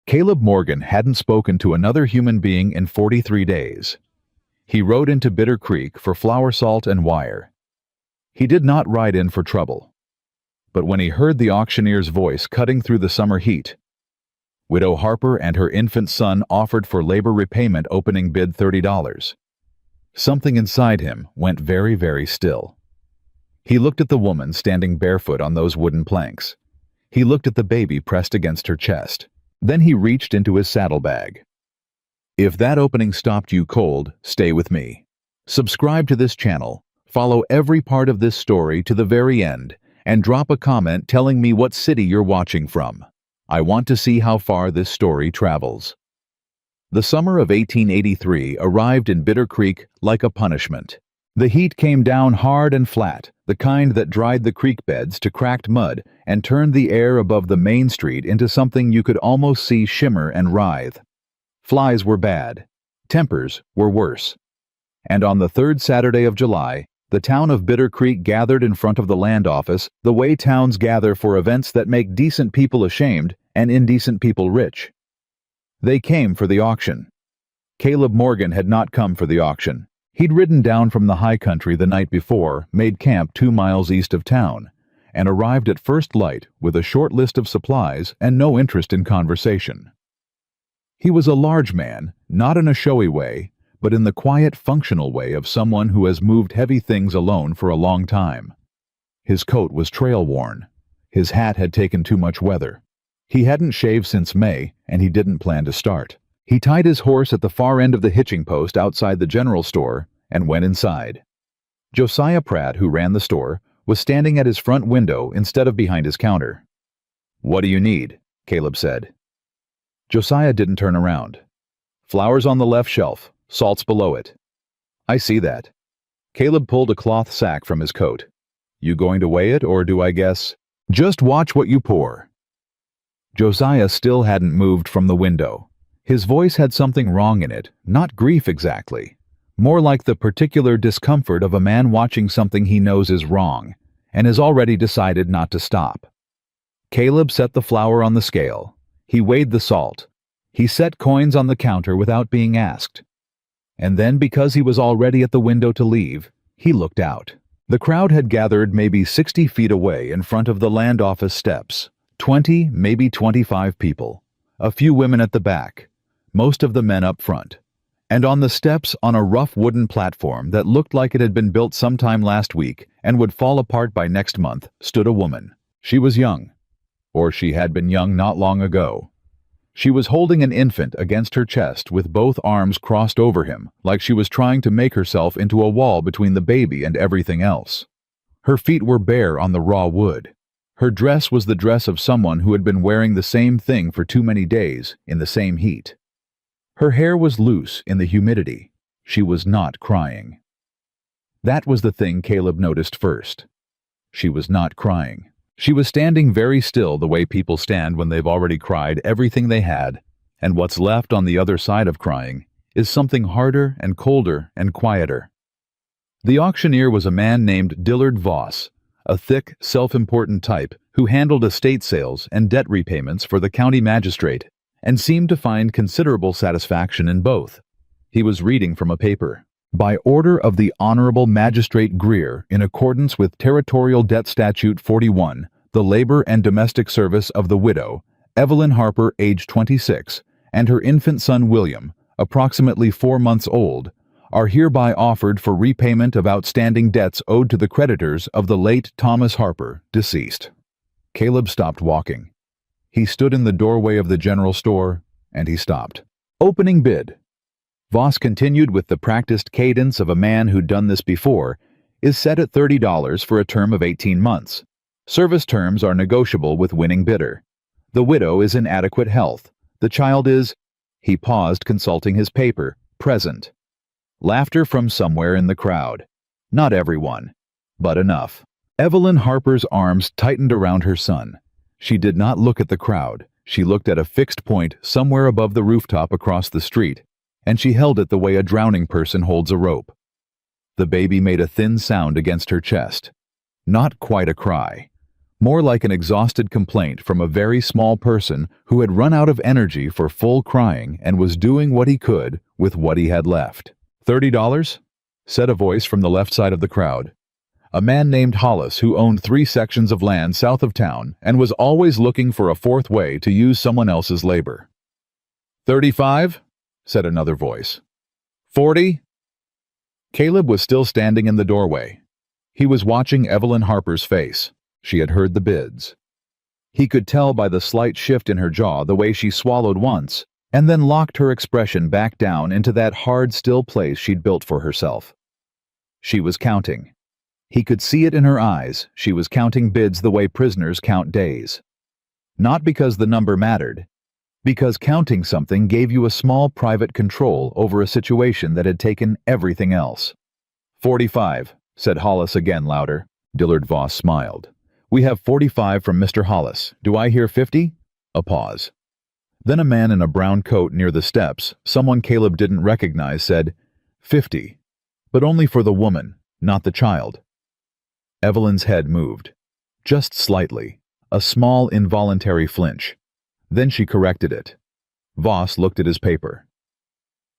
Caleb Morgan hadn't spoken to another human being in 43 days. He rode into Bitter Creek for flour, salt, and wire. He did not ride in for trouble. But when he heard the auctioneer's voice cutting through the summer heat, Widow Harper and her infant son offered for labor repayment, opening bid $30. Something inside him went very, very still. He looked at the woman standing barefoot on those wooden planks. He looked at the baby pressed against her chest. Then he reached into his saddlebag. If that opening stopped you cold, stay with me. Subscribe to this channel, follow every part of this story to the very end, and drop a comment telling me what city you're watching from. I want to see how far this story travels. The summer of 1883 arrived in Bitter Creek like a punishment. The heat came down hard and flat, the kind that dried the creek beds to cracked mud and turned the air above the main street into something you could almost see shimmer and writhe. Flies were bad. Tempers were worse. And on the third Saturday of July, the town of Bitter Creek gathered in front of the land office the way towns gather for events that make decent people ashamed and indecent people rich. They came for the auction. Caleb Morgan had not come for the auction. He'd ridden down from the high country the night before, made camp 2 miles east of town, and arrived at first light with a short list of supplies and no interest in conversation. He was a large man, not in a showy way, but in the quiet, functional way of someone who has moved heavy things alone for a long time. His coat was trail-worn. His hat had taken too much weather. He hadn't shaved since May, and he didn't plan to start. He tied his horse at the far end of the hitching post outside the general store and went inside. Josiah Pratt, who ran the store, was standing at his front window instead of behind his counter. "What do you need?" Caleb said. Josiah didn't turn around. "Flour's on the left shelf. Salt's below it." "I see that." Caleb pulled a cloth sack from his coat. "You going to weigh it, or do I guess?" "Just watch what you pour." Josiah still hadn't moved from the window. His voice had something wrong in it, not grief exactly. More like the particular discomfort of a man watching something he knows is wrong, and has already decided not to stop. Caleb set the flour on the scale. He weighed the salt. He set coins on the counter without being asked. And then, because he was already at the window to leave, he looked out. The crowd had gathered maybe 60 feet away in front of the land office steps. 20, maybe 25 people. A few women at the back. Most of the men up front. And on the steps, on a rough wooden platform that looked like it had been built sometime last week and would fall apart by next month, stood a woman. She was young. Or she had been young not long ago. She was holding an infant against her chest with both arms crossed over him, like she was trying to make herself into a wall between the baby and everything else. Her feet were bare on the raw wood. Her dress was the dress of someone who had been wearing the same thing for too many days in the same heat. Her hair was loose in the humidity. She was not crying. That was the thing Caleb noticed first. She was not crying. She was standing very still, the way people stand when they've already cried everything they had, and what's left on the other side of crying is something harder and colder and quieter. The auctioneer was a man named Dillard Voss, a thick, self-important type who handled estate sales and debt repayments for the county magistrate and seemed to find considerable satisfaction in both. He was reading from a paper. By order of the Honorable Magistrate Greer, in accordance with Territorial Debt Statute 41, the labor and domestic service of the widow, Evelyn Harper, age 26, and her infant son William, approximately 4 months old, are hereby offered for repayment of outstanding debts owed to the creditors of the late Thomas Harper, deceased. Caleb stopped walking. He stood in the doorway of the general store, and he stopped. Opening bid. Voss continued with the practiced cadence of a man who'd done this before, is set at $30 for a term of 18 months. Service terms are negotiable with winning bidder. The widow is in adequate health. The child is... He paused, consulting his paper. Present. Laughter from somewhere in the crowd. Not everyone, but enough. Evelyn Harper's arms tightened around her son. She did not look at the crowd. She looked at a fixed point somewhere above the rooftop across the street, and she held it the way a drowning person holds a rope. The baby made a thin sound against her chest. Not quite a cry. more like an exhausted complaint from a very small person who had run out of energy for full crying and was doing what he could with what he had left. $30? Said a voice from the left side of the crowd. A man named Hollis who owned 3 sections of land south of town and was always looking for a fourth way to use someone else's labor. 35? Said another voice. 40? Caleb was still standing in the doorway. He was watching Evelyn Harper's face. She had heard the bids. He could tell by the slight shift in her jaw the way she swallowed once and then locked her expression back down into that hard, still place she'd built for herself. She was counting. He could see it in her eyes. She was counting bids the way prisoners count days. Not because the number mattered, because counting something gave you a small private control over a situation that had taken everything else. 45, said Hollis again louder. Dillard Voss smiled. We have 45 from Mr. Hollis. Do I hear 50? A pause. Then a man in a brown coat near the steps, someone Caleb didn't recognize, said, 50. But only for the woman, not the child. Evelyn's head moved. Just slightly. A small involuntary flinch. Then she corrected it. Voss looked at his paper.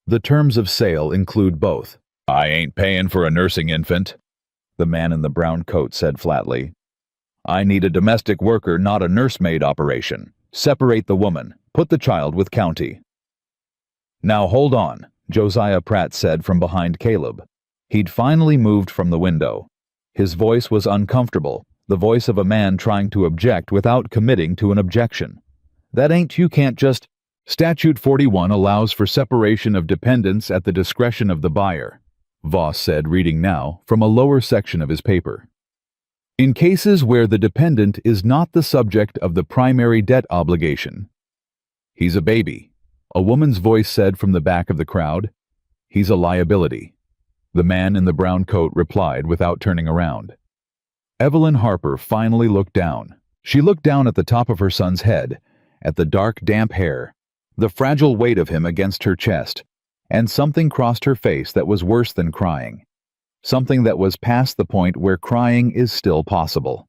The terms of sale include both. I ain't paying for a nursing infant, the man in the brown coat said flatly. I need a domestic worker, not a nursemaid operation. Separate the woman. Put the child with county. Now hold on, Josiah Pratt said from behind Caleb. He'd finally moved from the window. His voice was uncomfortable, the voice of a man trying to object without committing to an objection. That ain't you can't just... Statute 41 allows for separation of dependents at the discretion of the buyer, Voss said, reading now from a lower section of his paper. In cases where the dependent is not the subject of the primary debt obligation. He's a baby, a woman's voice said from the back of the crowd. He's a liability. The man in the brown coat replied without turning around. Evelyn Harper finally looked down. She looked down at the top of her son's head, at the dark, damp hair, the fragile weight of him against her chest, and something crossed her face that was worse than crying. Something that was past the point where crying is still possible.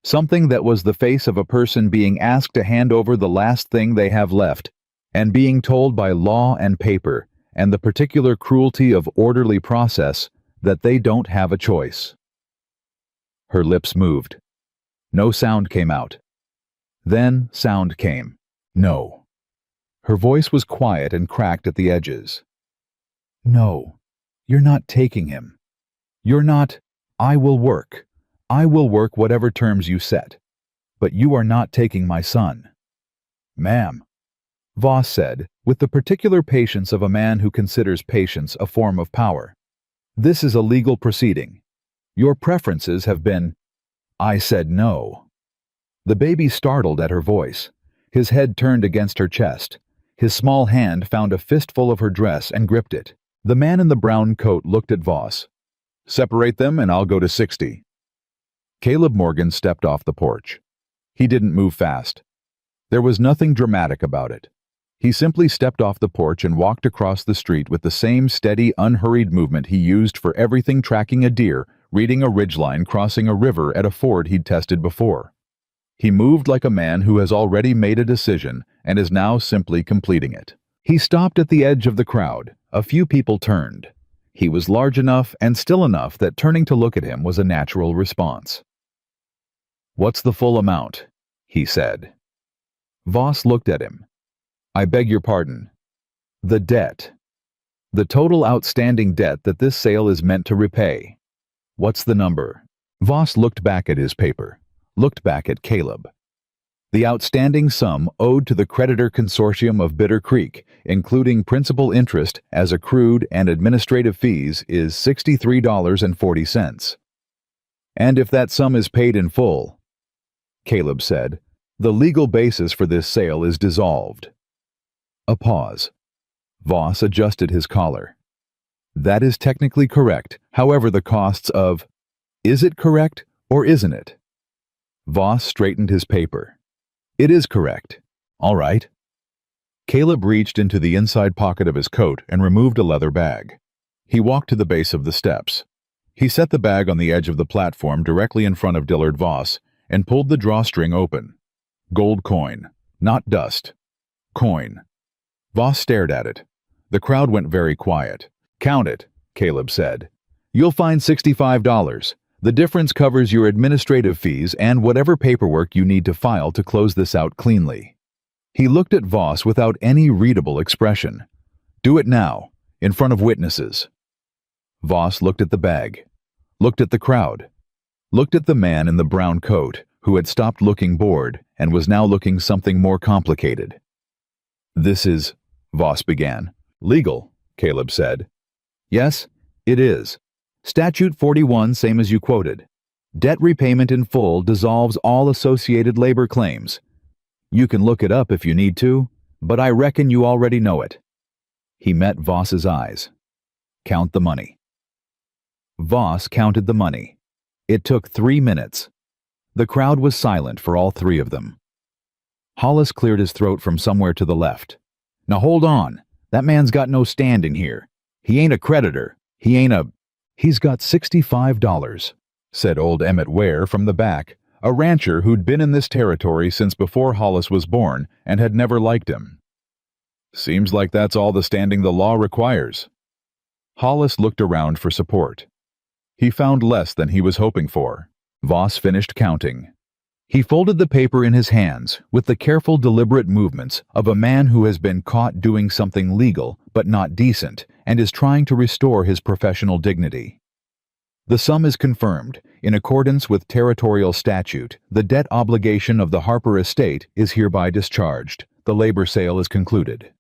Something that was the face of a person being asked to hand over the last thing they have left, and being told by law and paper, and the particular cruelty of orderly process, that they don't have a choice. Her lips moved. No sound came out. Then sound came. No. Her voice was quiet and cracked at the edges. No, you're not taking him. You're not, I will work. I will work whatever terms you set. But you are not taking my son. Ma'am, Voss said, with the particular patience of a man who considers patience a form of power. This is a legal proceeding. Your preferences have been... I said no. The baby startled at her voice. His head turned against her chest. His small hand found a fistful of her dress and gripped it. The man in the brown coat looked at Voss. Separate them and I'll go to 60. Caleb Morgan stepped off the porch. He didn't move fast. There was nothing dramatic about it. He simply stepped off the porch and walked across the street with the same steady, unhurried movement he used for everything tracking a deer, reading a ridgeline, crossing a river at a ford he'd tested before. He moved like a man who has already made a decision and is now simply completing it. He stopped at the edge of the crowd. A few people turned. He was large enough and still enough that turning to look at him was a natural response. What's the full amount? He said. Voss looked at him. I beg your pardon. The debt. The total outstanding debt that this sale is meant to repay. What's the number? Voss looked back at his paper, looked back at Caleb. The outstanding sum owed to the creditor consortium of Bitter Creek, including principal interest as accrued and administrative fees, is $63.40. And if that sum is paid in full, Caleb said, the legal basis for this sale is dissolved. A pause. Voss adjusted his collar. That is technically correct, however the costs of... Is it correct or isn't it? Voss straightened his paper. It is correct. All right. Caleb reached into the inside pocket of his coat and removed a leather bag. He walked to the base of the steps. He set the bag on the edge of the platform directly in front of Dillard Voss and pulled the drawstring open. Gold coin. Not dust. Coin. Voss stared at it. The crowd went very quiet. "Count it," Caleb said. "You'll find $65. The difference covers your administrative fees and whatever paperwork you need to file to close this out cleanly." He looked at Voss without any readable expression. "Do it now, in front of witnesses." Voss looked at the bag, looked at the crowd, looked at the man in the brown coat, who had stopped looking bored and was now looking something more complicated. "This is," Voss began. "Legal," Caleb said. "Yes, it is. Statute 41, same as you quoted. Debt repayment in full dissolves all associated labor claims. You can look it up if you need to, but I reckon you already know it." He met Voss's eyes. "Count the money." Voss counted the money. It took 3 minutes. The crowd was silent for all three of them. Hollis cleared his throat from somewhere to the left. "Now hold on. That man's got no stand in here. He ain't a creditor. He's got $65, said old Emmett Ware from the back, a rancher who'd been in this territory since before Hollis was born and had never liked him. "Seems like that's all the standing the law requires." Hollis looked around for support. He found less than he was hoping for. Voss finished counting. He folded the paper in his hands with the careful, deliberate movements of a man who has been caught doing something legal but not decent and is trying to restore his professional dignity. The sum is confirmed. In accordance with territorial statute, the debt obligation of the Harper estate is hereby discharged. The labor sale is concluded.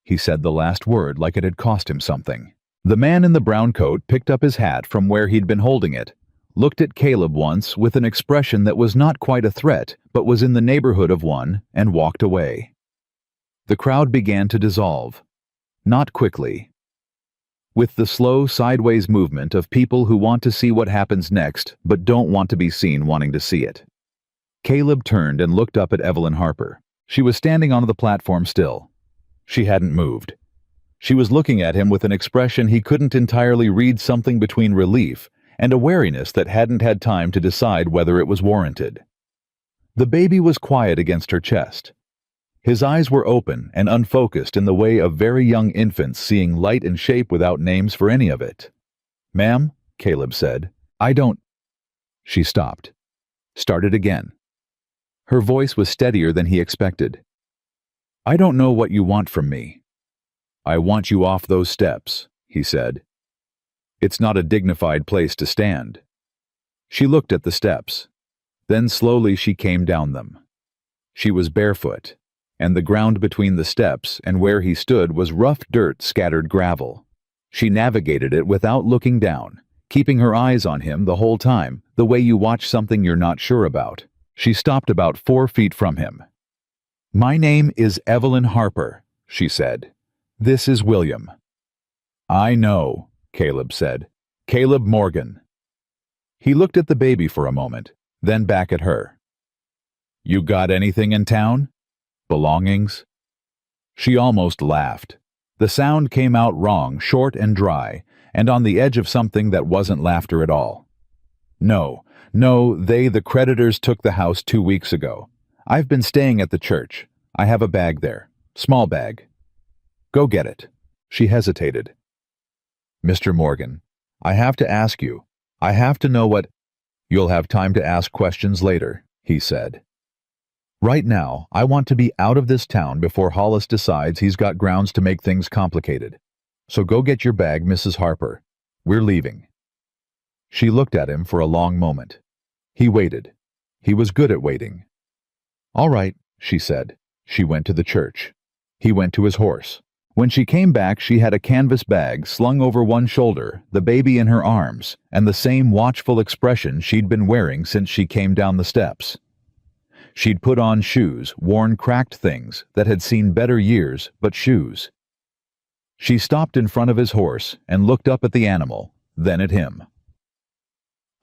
He said the last word like it had cost him something. The man in the brown coat picked up his hat from where he'd been holding it, looked at Caleb once with an expression that was not quite a threat, but was in the neighborhood of one, and walked away. The crowd began to dissolve. Not quickly. With the slow, sideways movement of people who want to see what happens next, but don't want to be seen wanting to see it. Caleb turned and looked up at Evelyn Harper. She was standing on the platform still. She hadn't moved. She was looking at him with an expression he couldn't entirely read, something between relief and a wariness that hadn't had time to decide whether it was warranted. The baby was quiet against her chest. His eyes were open and unfocused in the way of very young infants seeing light and shape without names for any of it. "Ma'am," Caleb said, "I don't—" She stopped. Started again. Her voice was steadier than he expected. "I don't know what you want from me." "I want you off those steps," he said. "It's not a dignified place to stand." She looked at the steps. Then slowly she came down them. She was barefoot, and the ground between the steps and where he stood was rough dirt, scattered gravel. She navigated it without looking down, keeping her eyes on him the whole time, the way you watch something you're not sure about. She stopped about 4 feet from him. "My name is Evelyn Harper," she said. "This is William." "I know," Caleb said. "Caleb Morgan." He looked at the baby for a moment, then back at her. "You got anything in town? Belongings?" She almost laughed. The sound came out wrong, short and dry, and on the edge of something that wasn't laughter at all. No, the creditors took the house 2 weeks ago. I've been staying at the church. I have a bag there. Small bag. Go get it." She hesitated. "Mr. Morgan, I have to ask you. I have to know what—" "You'll have time to ask questions later," he said. "Right now, I want to be out of this town before Hollis decides he's got grounds to make things complicated. So go get your bag, Mrs. Harper. We're leaving." She looked at him for a long moment. He waited. He was good at waiting. "All right," she said. She went to the church. He went to his horse. When she came back, she had a canvas bag slung over one shoulder, the baby in her arms, and the same watchful expression she'd been wearing since she came down the steps. She'd put on shoes, worn cracked things that had seen better years, but shoes. She stopped in front of his horse and looked up at the animal, then at him.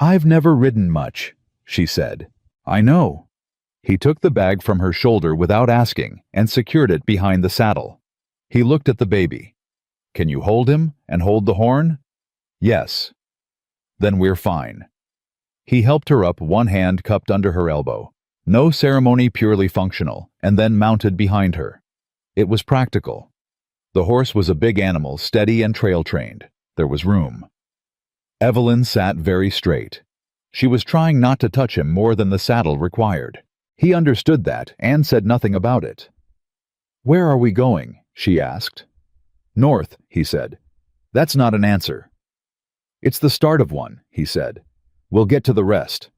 "I've never ridden much," she said. "I know." He took the bag from her shoulder without asking and secured it behind the saddle. He looked at the baby. "Can you hold him and hold the horn?" "Yes." "Then we're fine." He helped her up, one hand cupped under her elbow. No ceremony, purely functional, and then mounted behind her. It was practical. The horse was a big animal, steady and trail-trained. There was room. Evelyn sat very straight. She was trying not to touch him more than the saddle required. He understood that and said nothing about it. "Where are we going?" she asked. "North," he said. "That's not an answer." "It's the start of one," he said. "We'll get to the rest."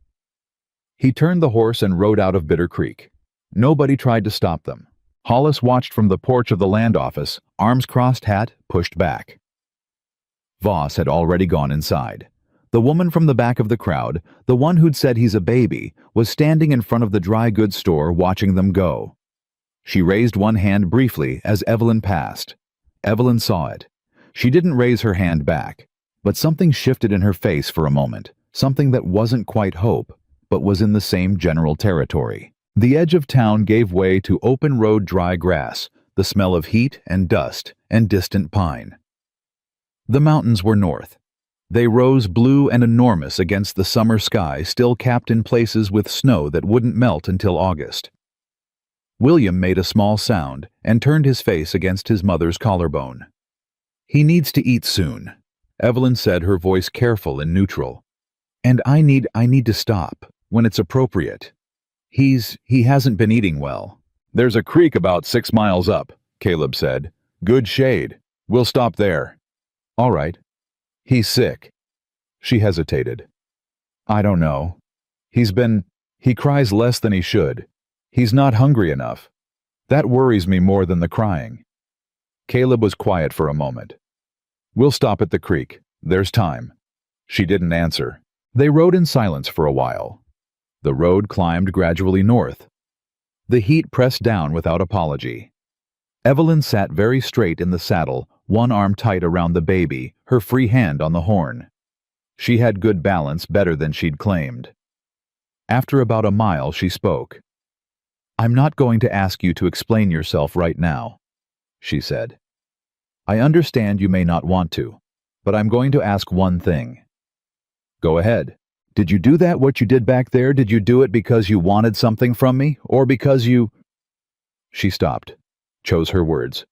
He turned the horse and rode out of Bitter Creek. Nobody tried to stop them. Hollis watched from the porch of the land office, arms crossed, hat pushed back. Voss had already gone inside. The woman from the back of the crowd, the one who'd said he's a baby, was standing in front of the dry goods store watching them go. She raised one hand briefly as Evelyn passed. Evelyn saw it. She didn't raise her hand back, but something shifted in her face for a moment, something that wasn't quite hope, but was in the same general territory. The edge of town gave way to open road dry grass, the smell of heat and dust and distant pine. The mountains were north. They rose blue and enormous against the summer sky, still capped in places with snow that wouldn't melt until August. William made a small sound and turned his face against his mother's collarbone. "He needs to eat soon," Evelyn said, her voice careful and neutral. "And I need to stop when it's appropriate. He hasn't been eating well." "There's a creek about 6 miles up," Caleb said. "Good shade. We'll stop there." "All right." "He's sick." She hesitated. "I don't know. He cries less than he should. He's not hungry enough. That worries me more than the crying." Caleb was quiet for a moment. "We'll stop at the creek. There's time." She didn't answer. They rode in silence for a while. The road climbed gradually north. The heat pressed down without apology. Evelyn sat very straight in the saddle, one arm tight around the baby, her free hand on the horn. She had good balance, better than she'd claimed. After about a mile, she spoke. "I'm not going to ask you to explain yourself right now," she said. "I understand you may not want to, but I'm going to ask one thing." "Go ahead. Did you do what you did back there? Did you do it because you wanted something from me, or because you—" She stopped, chose her words.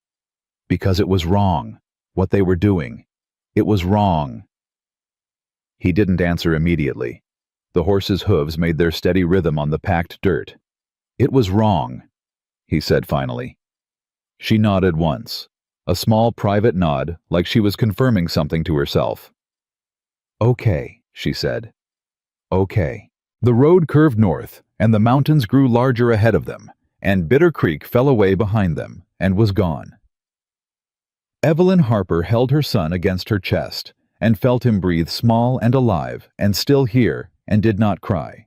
"Because it was wrong, what they were doing. It was wrong." He didn't answer immediately. The horse's hooves made their steady rhythm on the packed dirt. "It was wrong," he said finally. She nodded once, a small private nod, like she was confirming something to herself. "Okay," she said. "Okay." The road curved north, and the mountains grew larger ahead of them, and Bitter Creek fell away behind them and was gone. Evelyn Harper held her son against her chest and felt him breathe small and alive and still hear, and did not cry.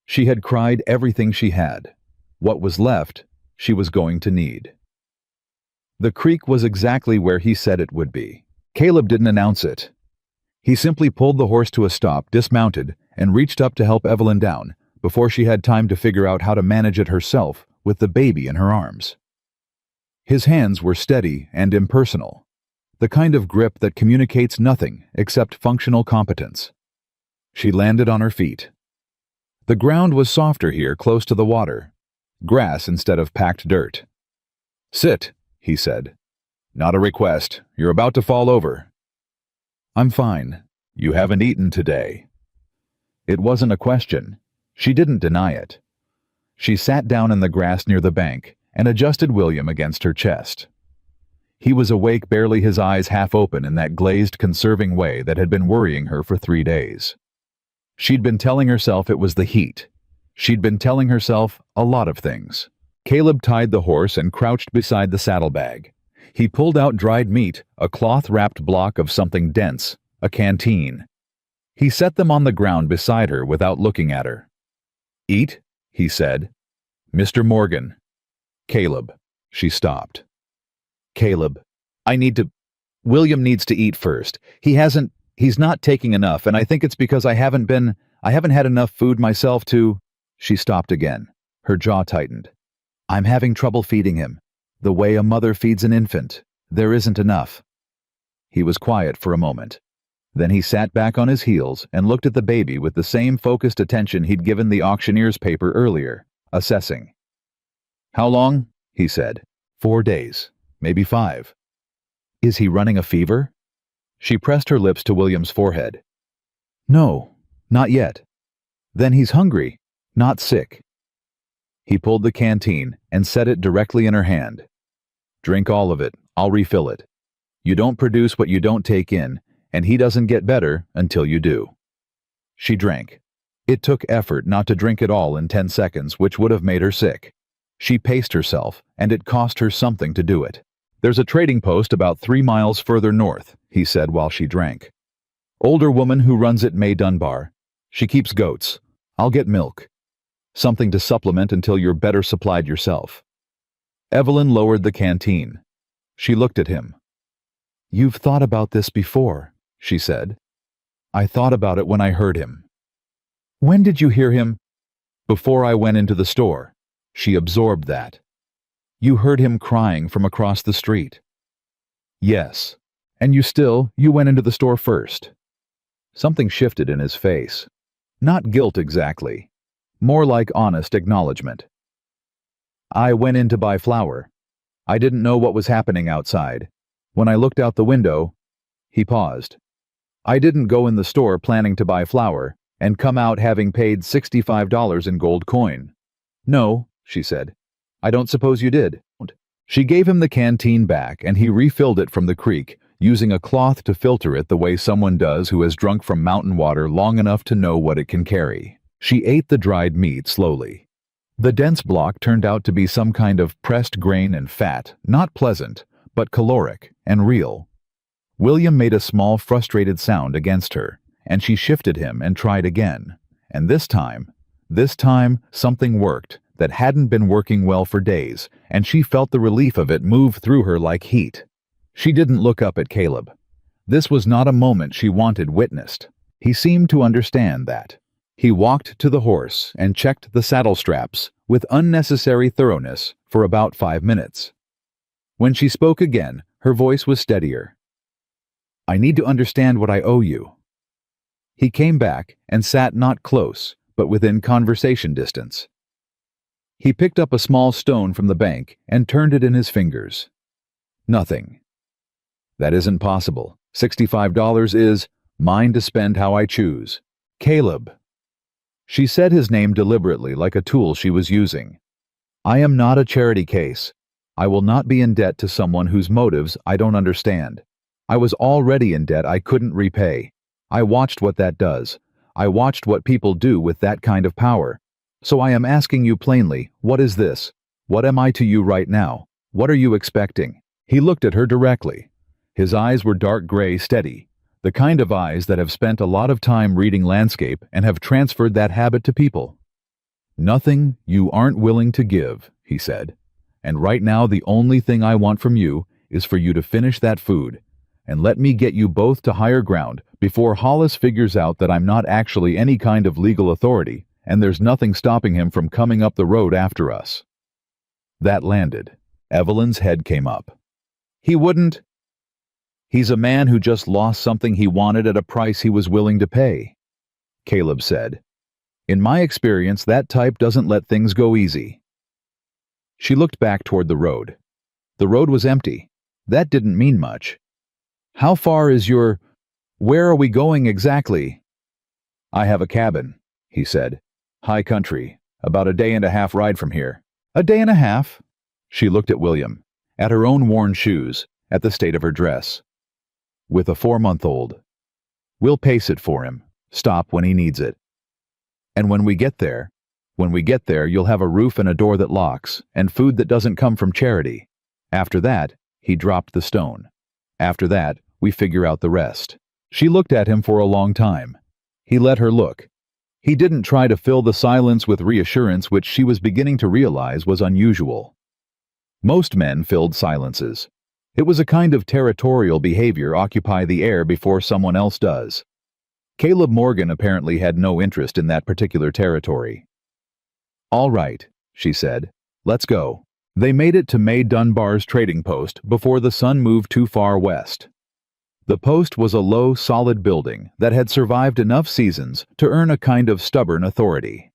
She had cried everything she had. What was left, she was going to need. The creek was exactly where he said it would be. Caleb didn't announce it. He simply pulled the horse to a stop, dismounted, and reached up to help Evelyn down, before she had time to figure out how to manage it herself with the baby in her arms. His hands were steady and impersonal, the kind of grip that communicates nothing except functional competence. She landed on her feet. The ground was softer here, close to the water, grass instead of packed dirt. "Sit," he said. "Not a request. You're about to fall over." "I'm fine. You haven't eaten today." It wasn't a question. She didn't deny it. She sat down in the grass near the bank and adjusted William against her chest. He was awake, barely, his eyes half open in that glazed, conserving way that had been worrying her for 3 days. She'd been telling herself it was the heat. She'd been telling herself a lot of things. Caleb tied the horse and crouched beside the saddlebag. He pulled out dried meat, a cloth-wrapped block of something dense, a canteen. He set them on the ground beside her without looking at her. "Eat," he said. "Mr. Morgan." "Caleb." She stopped. "Caleb, William needs to eat first. He's not taking enough, and I think it's because I haven't had enough food myself to—" She stopped again. Her jaw tightened. "I'm having trouble feeding him. The way a mother feeds an infant. There isn't enough." He was quiet for a moment. Then he sat back on his heels and looked at the baby with the same focused attention he'd given the auctioneer's paper earlier, assessing. "How long?" he said. 4 days, maybe 5. "Is he running a fever?" She pressed her lips to William's forehead. "No, not yet." "Then he's hungry, not sick." He pulled the canteen and set it directly in her hand. "Drink all of it, I'll refill it. You don't produce what you don't take in, and he doesn't get better until you do." She drank. It took effort not to drink it all in 10 seconds, which would have made her sick. She paced herself, and it cost her something to do it. "There's a trading post about 3 miles further north," he said while she drank. "Older woman who runs it, May Dunbar. She keeps goats. I'll get milk. Something to supplement until you're better supplied yourself." Evelyn lowered the canteen. She looked at him. "You've thought about this before," she said. "I thought about it when I heard him." "When did you hear him?" "Before I went into the store." She absorbed that. "You heard him crying from across the street." "Yes. And you went into the store first." Something shifted in his face. Not guilt exactly. More like honest acknowledgement. "I went in to buy flour. I didn't know what was happening outside. When I looked out the window..." He paused. "I didn't go in the store planning to buy flour and come out having paid $65 in gold coin." "No," she said. "I don't suppose you did." She gave him the canteen back, and he refilled it from the creek, using a cloth to filter it the way someone does who has drunk from mountain water long enough to know what it can carry. She ate the dried meat slowly. The dense block turned out to be some kind of pressed grain and fat, not pleasant, but caloric and real. William made a small frustrated sound against her, and she shifted him and tried again. And this time, something worked that hadn't been working well for days, and she felt the relief of it move through her like heat. She didn't look up at Caleb. This was not a moment she wanted witnessed. He seemed to understand that. He walked to the horse and checked the saddle straps with unnecessary thoroughness for about 5 minutes. When she spoke again, her voice was steadier. "I need to understand what I owe you." He came back and sat not close, but within conversation distance. He picked up a small stone from the bank and turned it in his fingers. "Nothing." "That isn't possible. $65 is mine to spend how I choose." "Caleb." She said his name deliberately, like a tool she was using. "I am not a charity case. I will not be in debt to someone whose motives I don't understand. I was already in debt I couldn't repay. I watched what that does. I watched what people do with that kind of power. So I am asking you plainly, what is this? What am I to you right now? What are you expecting?" He looked at her directly. His eyes were dark gray, steady, the kind of eyes that have spent a lot of time reading landscape and have transferred that habit to people. "Nothing you aren't willing to give," he said. "And right now the only thing I want from you is for you to finish that food, and let me get you both to higher ground before Hollis figures out that I'm not actually any kind of legal authority, and there's nothing stopping him from coming up the road after us." That landed. Evelyn's head came up. "He wouldn't..." "He's a man who just lost something he wanted at a price he was willing to pay," Caleb said. "In my experience, that type doesn't let things go easy." She looked back toward the road. The road was empty. That didn't mean much. "How far is your... Where are we going exactly?" "I have a cabin," he said. "High country, about a day-and-a-half ride from here." "A day and a half?" She looked at William, at her own worn shoes, at the state of her dress. "With a 4-month-old. We'll pace it for him, stop when he needs it. And when we get there, you'll have a roof and a door that locks, and food that doesn't come from charity. After that," he dropped the stone. "After that, we figure out the rest." She looked at him for a long time. He let her look. He didn't try to fill the silence with reassurance, which she was beginning to realize was unusual. Most men filled silences. It was a kind of territorial behavior, occupy the air before someone else does. Caleb Morgan apparently had no interest in that particular territory. "All right," she said. "Let's go." They made it to May Dunbar's trading post before the sun moved too far west. The post was a low, solid building that had survived enough seasons to earn a kind of stubborn authority.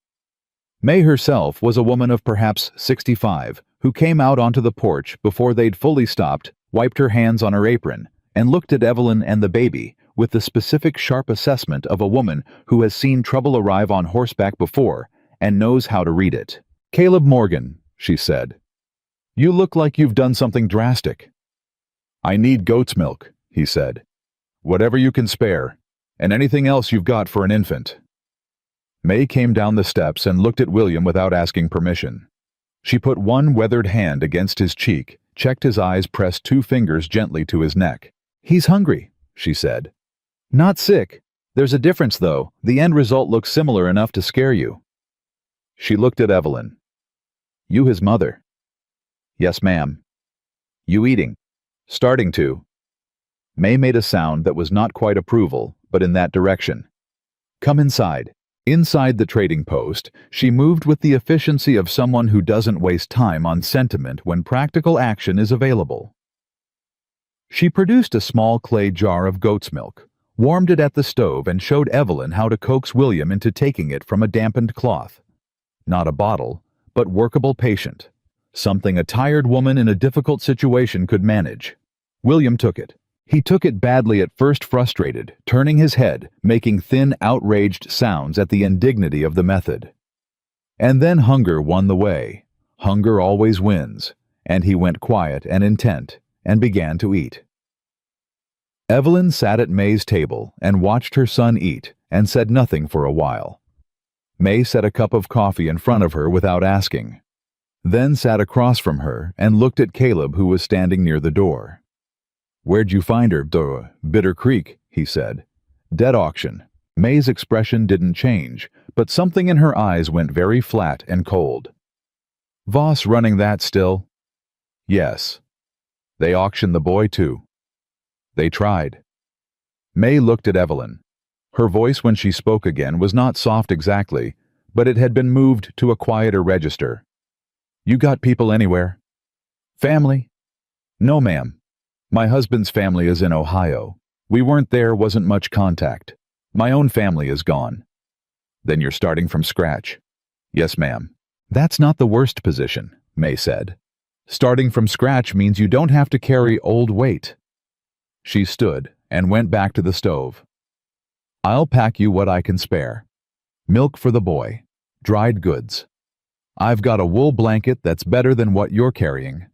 May herself was a woman of perhaps 65 who came out onto the porch before they'd fully stopped, wiped her hands on her apron, and looked at Evelyn and the baby with the specific sharp assessment of a woman who has seen trouble arrive on horseback before and knows how to read it. "Caleb Morgan," she said, "you look like you've done something drastic." "I need goat's milk," he said. "Whatever you can spare, and anything else you've got for an infant." May came down the steps and looked at William without asking permission. She put one weathered hand against his cheek, checked his eyes, pressed 2 fingers gently to his neck. "He's hungry," she said. "Not sick. There's a difference, though. The end result looks similar enough to scare you." She looked at Evelyn. "You his mother?" "Yes, ma'am." "You eating?" "Starting to." May made a sound that was not quite approval, but in that direction. "Come inside." Inside the trading post, she moved with the efficiency of someone who doesn't waste time on sentiment when practical action is available. She produced a small clay jar of goat's milk, warmed it at the stove, and showed Evelyn how to coax William into taking it from a dampened cloth. Not a bottle, but workable patient. Something a tired woman in a difficult situation could manage. William took it. He took it badly at first, frustrated, turning his head, making thin, outraged sounds at the indignity of the method. And then hunger won the way. Hunger always wins, and he went quiet and intent, and began to eat. Evelyn sat at May's table and watched her son eat, and said nothing for a while. May set a cup of coffee in front of her without asking, then sat across from her and looked at Caleb, who was standing near the door. "Where'd you find her?" "Bitter Creek," he said. "Dead auction." May's expression didn't change, but something in her eyes went very flat and cold. "Voss running that still?" "Yes." "They auctioned the boy too?" "They tried." May looked at Evelyn. Her voice when she spoke again was not soft exactly, but it had been moved to a quieter register. "You got people anywhere?" "Family?" "No, ma'am. My husband's family is in Ohio. We weren't there, wasn't much contact. My own family is gone." "Then you're starting from scratch?" "Yes, ma'am." "That's not the worst position," May said. "Starting from scratch means you don't have to carry old weight." She stood and went back to the stove. "I'll pack you what I can spare. Milk for the boy. Dried goods. I've got a wool blanket that's better than what you're carrying."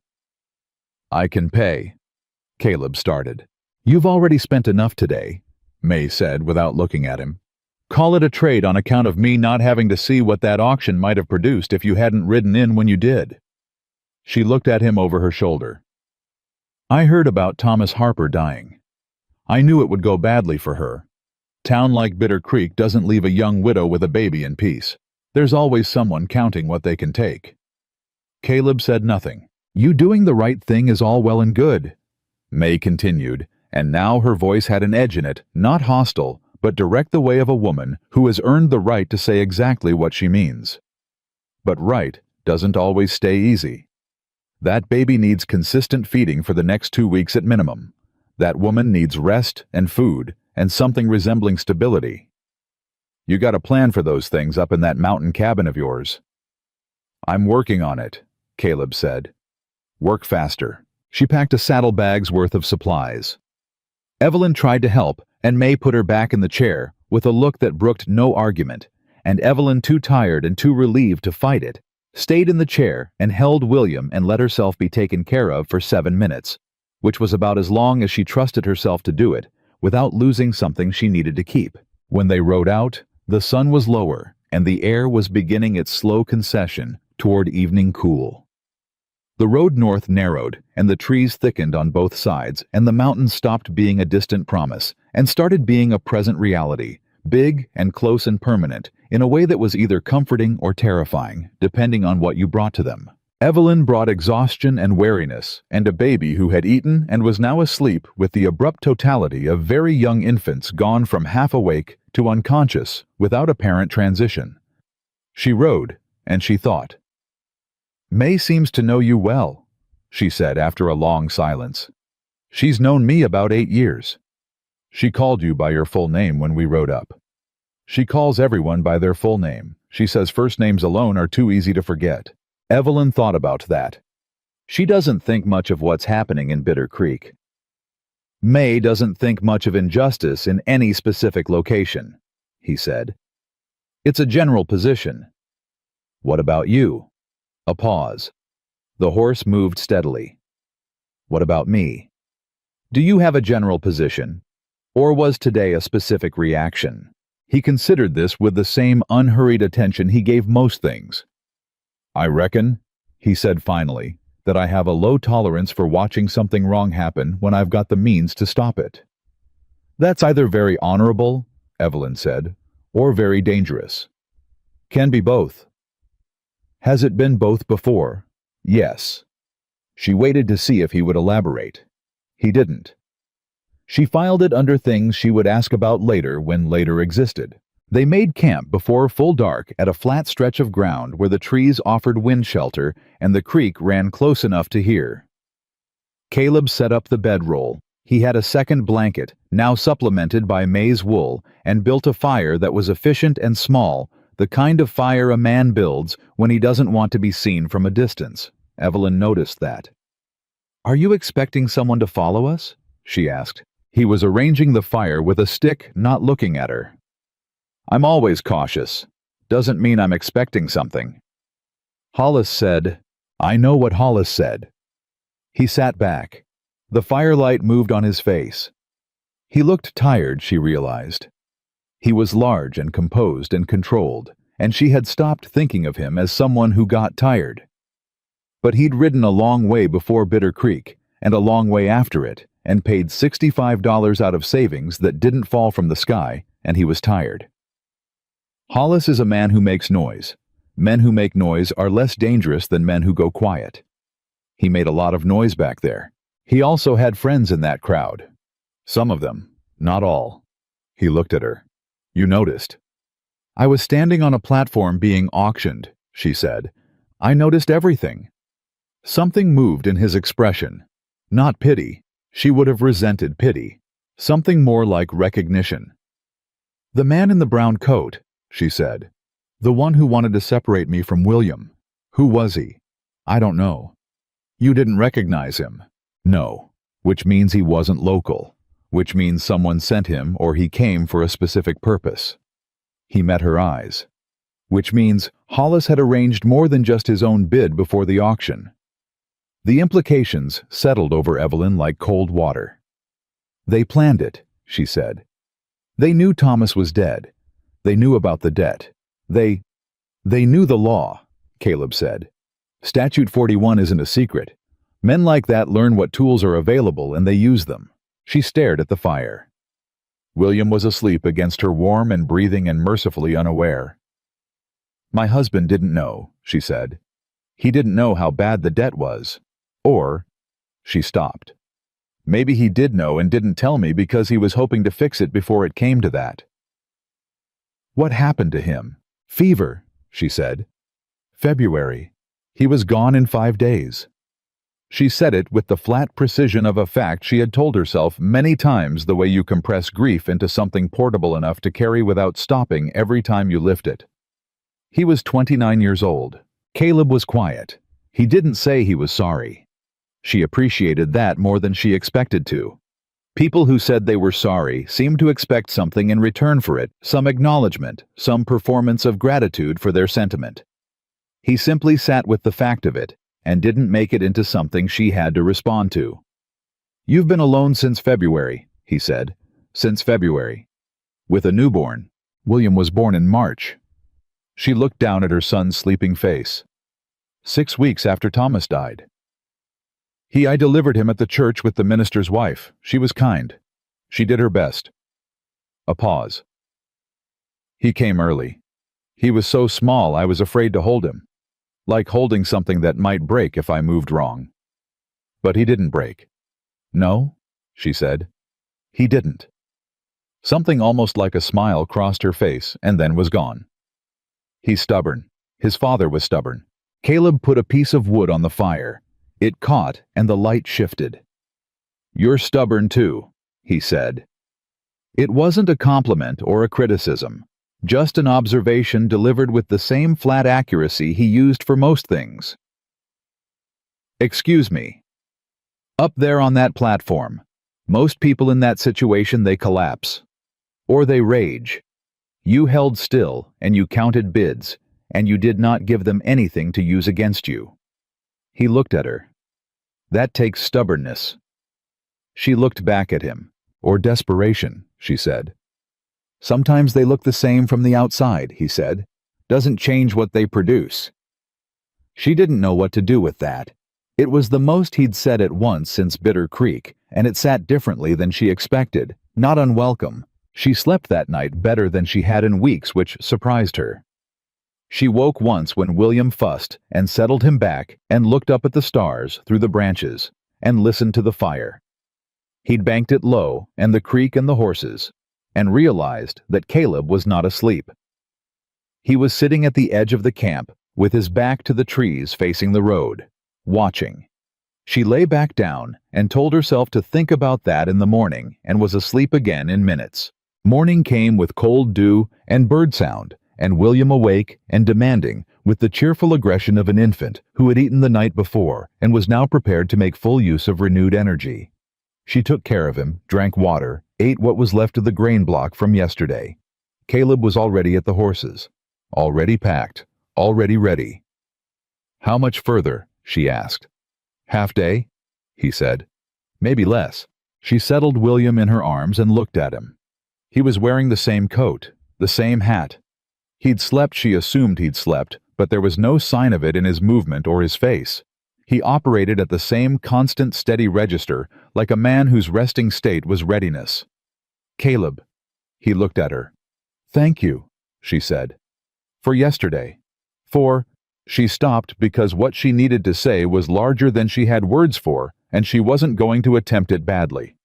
"I can pay." Caleb started. "You've already spent enough today," May said without looking at him. "Call it a trade on account of me not having to see what that auction might have produced if you hadn't ridden in when you did." She looked at him over her shoulder. "I heard about Thomas Harper dying. I knew it would go badly for her. Town like Bitter Creek doesn't leave a young widow with a baby in peace. There's always someone counting what they can take." Caleb said nothing. "You doing the right thing is all well and good," May continued, and now her voice had an edge in it, not hostile, but direct, the way of a woman who has earned the right to say exactly what she means. "But right doesn't always stay easy. That baby needs consistent feeding for the next 2 weeks at minimum. That woman needs rest and food and something resembling stability. You got a plan for those things up in that mountain cabin of yours?" "I'm working on it," Caleb said. "Work faster." She packed a saddlebag's worth of supplies. Evelyn tried to help, and May put her back in the chair with a look that brooked no argument, and Evelyn, too tired and too relieved to fight it, stayed in the chair and held William and let herself be taken care of for 7 minutes, which was about as long as she trusted herself to do it, without losing something she needed to keep. When they rode out, the sun was lower, and the air was beginning its slow concession toward evening cool. The road north narrowed, and the trees thickened on both sides, and the mountains stopped being a distant promise and started being a present reality, big and close and permanent, in a way that was either comforting or terrifying, depending on what you brought to them. Evelyn brought exhaustion and weariness, and a baby who had eaten and was now asleep with the abrupt totality of very young infants gone from half awake to unconscious without apparent transition. She rode, and she thought. "May seems to know you well," she said after a long silence. "She's known me about 8 years. She called you by your full name when we rode up. She calls everyone by their full name. She says first names alone are too easy to forget. Evelyn thought about that. She doesn't think much of what's happening in Bitter Creek. May doesn't think much of injustice in any specific location, he said. It's a general position. What about you? A pause. The horse moved steadily. What about me? Do you have a general position? Or was today a specific reaction? He considered this with the same unhurried attention he gave most things. I reckon, he said finally, that I have a low tolerance for watching something wrong happen when I've got the means to stop it. That's either very honorable, Evelyn said, or very dangerous. Can be both. Has it been both before? Yes. She waited to see if he would elaborate. He didn't. She filed it under things she would ask about later when later existed. They made camp before full dark at a flat stretch of ground where the trees offered wind shelter and the creek ran close enough to hear. Caleb set up the bedroll. He had a second blanket, now supplemented by maize wool, and built a fire that was efficient and small, the kind of fire a man builds when he doesn't want to be seen from a distance. Evelyn noticed that. Are you expecting someone to follow us? She asked. He was arranging the fire with a stick, not looking at her. I'm always cautious. Doesn't mean I'm expecting something. Hollis said, I know what Hollis said. He sat back. The firelight moved on his face. He looked tired, she realized. He was large and composed and controlled, and she had stopped thinking of him as someone who got tired. But he'd ridden a long way before Bitter Creek, and a long way after it, and paid $65 out of savings that didn't fall from the sky, and he was tired. Hollis is a man who makes noise. Men who make noise are less dangerous than men who go quiet. He made a lot of noise back there. He also had friends in that crowd. Some of them, not all. He looked at her. You noticed. I was standing on a platform being auctioned, she said. I noticed everything. Something moved in his expression. Not pity. She would have resented pity. Something more like recognition. The man in the brown coat, she said. The one who wanted to separate me from William. Who was he? I don't know. You didn't recognize him? No. Which means he wasn't local. Which means someone sent him or he came for a specific purpose. He met her eyes. Which means Hollis had arranged more than just his own bid before the auction. The implications settled over Evelyn like cold water. They planned it, she said. They knew Thomas was dead. They knew about the debt. They knew the law, Caleb said. Statute 41 isn't a secret. Men like that learn what tools are available and they use them. She stared at the fire. William was asleep against her, warm and breathing and mercifully unaware. My husband didn't know, she said. He didn't know how bad the debt was. Or, she stopped. Maybe he did know and didn't tell me because he was hoping to fix it before it came to that. What happened to him? Fever, she said. February. He was gone in 5 days. She said it with the flat precision of a fact she had told herself many times, the way you compress grief into something portable enough to carry without stopping every time you lift it. He was 29 years old. Caleb was quiet. He didn't say he was sorry. She appreciated that more than she expected to. People who said they were sorry seemed to expect something in return for it, some acknowledgement, some performance of gratitude for their sentiment. He simply sat with the fact of it, and didn't make it into something she had to respond to. You've been alone since February, he said. Since February. With a newborn. William was born in March. She looked down at her son's sleeping face. 6 weeks after Thomas died. I delivered him at the church with the minister's wife. She was kind. She did her best. A pause. He came early. He was so small I was afraid to hold him. Like holding something that might break if I moved wrong. But he didn't break. No, she said. He didn't. Something almost like a smile crossed her face and then was gone. He's stubborn. His father was stubborn. Caleb put a piece of wood on the fire. It caught and the light shifted. You're stubborn too, he said. It wasn't a compliment or a criticism, just an observation delivered with the same flat accuracy he used for most things. "Excuse me. Up there on that platform, most people in that situation, they collapse. Or they rage. You held still, and you counted bids, and you did not give them anything to use against you." He looked at her. "That takes stubbornness." She looked back at him. "Or desperation," she said. "Sometimes they look the same from the outside," he said. "Doesn't change what they produce." She didn't know what to do with that. It was the most he'd said at once since Bitter Creek, and it sat differently than she expected, not unwelcome. She slept that night better than she had in weeks, which surprised her. She woke once when William fussed and settled him back and looked up at the stars through the branches and listened to the fire. He'd banked it low and the creek and the horses, and realized that Caleb was not asleep. He was sitting at the edge of the camp with his back to the trees facing the road, watching. She lay back down and told herself to think about that in the morning and was asleep again in minutes. Morning came with cold dew and bird sound, and William awake and demanding with the cheerful aggression of an infant who had eaten the night before and was now prepared to make full use of renewed energy. She took care of him, drank water, ate what was left of the grain block from yesterday. Caleb was already at the horses, already packed, already ready. "How much further?" she asked. "Half day?" he said. "Maybe less." She settled William in her arms and looked at him. He was wearing the same coat, the same hat. He'd slept, she assumed he'd slept, but there was no sign of it in his movement or his face. He operated at the same constant steady register, like a man whose resting state was readiness. "Caleb." He looked at her. "Thank you," she said. "For yesterday. For—" She stopped because what she needed to say was larger than she had words for, and she wasn't going to attempt it badly.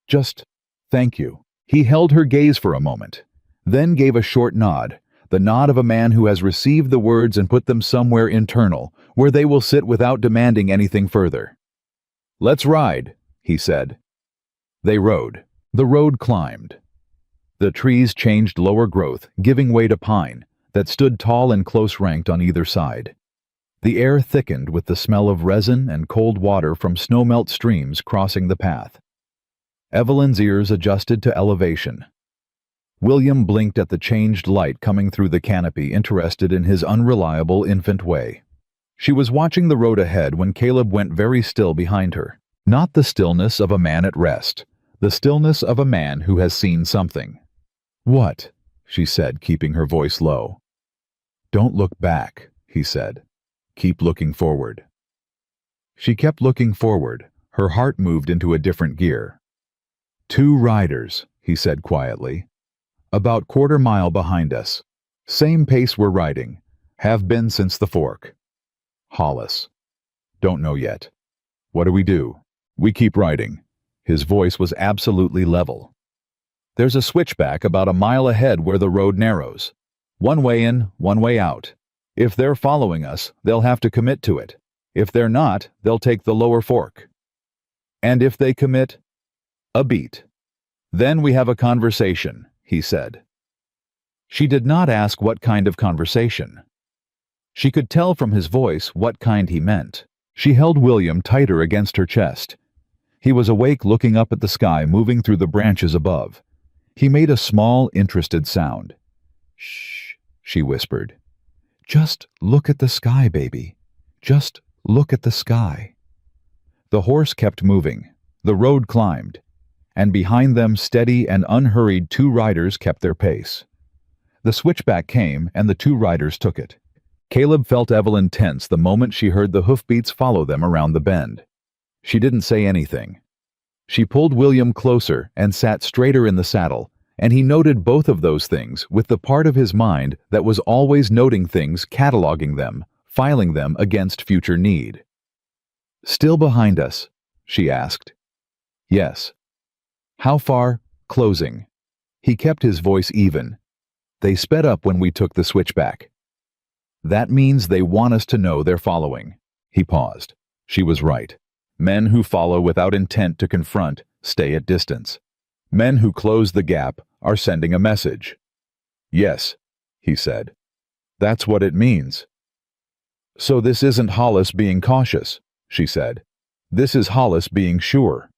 "Just thank you." He held her gaze for a moment, then gave a short nod, the nod of a man who has received the words and put them somewhere internal, where they will sit without demanding anything further. "Let's ride," he said. They rode. The road climbed. The trees changed lower growth, giving way to pine, that stood tall and close-ranked on either side. The air thickened with the smell of resin and cold water from snowmelt streams crossing the path. Evelyn's ears adjusted to elevation. William blinked at the changed light coming through the canopy, interested in his unreliable infant way. She was watching the road ahead when Caleb went very still behind her. Not the stillness of a man at rest, the stillness of a man who has seen something. "What?" she said, keeping her voice low. "Don't look back," he said. "Keep looking forward." She kept looking forward. Her heart moved into a different gear. "2 riders," he said quietly. "About quarter-mile behind us. Same pace we're riding. Have been since the fork. Hollis. Don't know yet. What do we do? We keep riding." His voice was absolutely level. "There's a switchback about a mile ahead where the road narrows. One way in, one way out. If they're following us, they'll have to commit to it. If they're not, they'll take the lower fork. And if they commit, a beat. Then we have a conversation," he said. She did not ask what kind of conversation. She could tell from his voice what kind he meant. She held William tighter against her chest. He was awake, looking up at the sky moving through the branches above. He made a small, interested sound. "Shh," she whispered. "Just look at the sky, baby. Just look at the sky." The horse kept moving. The road climbed. And behind them, steady and unhurried, 2 riders kept their pace. The switchback came, and the 2 riders took it. Caleb felt Evelyn tense the moment she heard the hoofbeats follow them around the bend. She didn't say anything. She pulled William closer and sat straighter in the saddle, and he noted both of those things with the part of his mind that was always noting things, cataloging them, filing them against future need. "Still behind us?" she asked. "Yes." "How far?" "Closing." He kept his voice even. "They sped up when we took the switchback." "That means they want us to know they're following." He paused. She was right. Men who follow without intent to confront stay at distance. Men who close the gap are sending a message. Yes, he said. That's what it means. So this isn't Hollis being cautious, she said. This is Hollis being sure.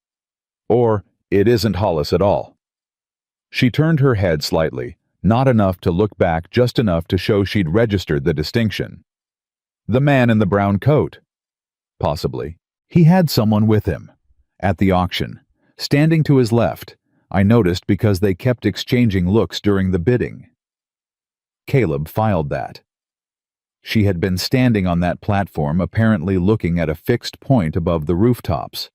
Or it isn't Hollis at all. She turned her head slightly, not enough to look back, just enough to show she'd registered the distinction. The man in the brown coat. Possibly. He had someone with him. At the auction. Standing to his left. I noticed because they kept exchanging looks during the bidding. Caleb filed that. She had been standing on that platform, apparently looking at a fixed point above the rooftops.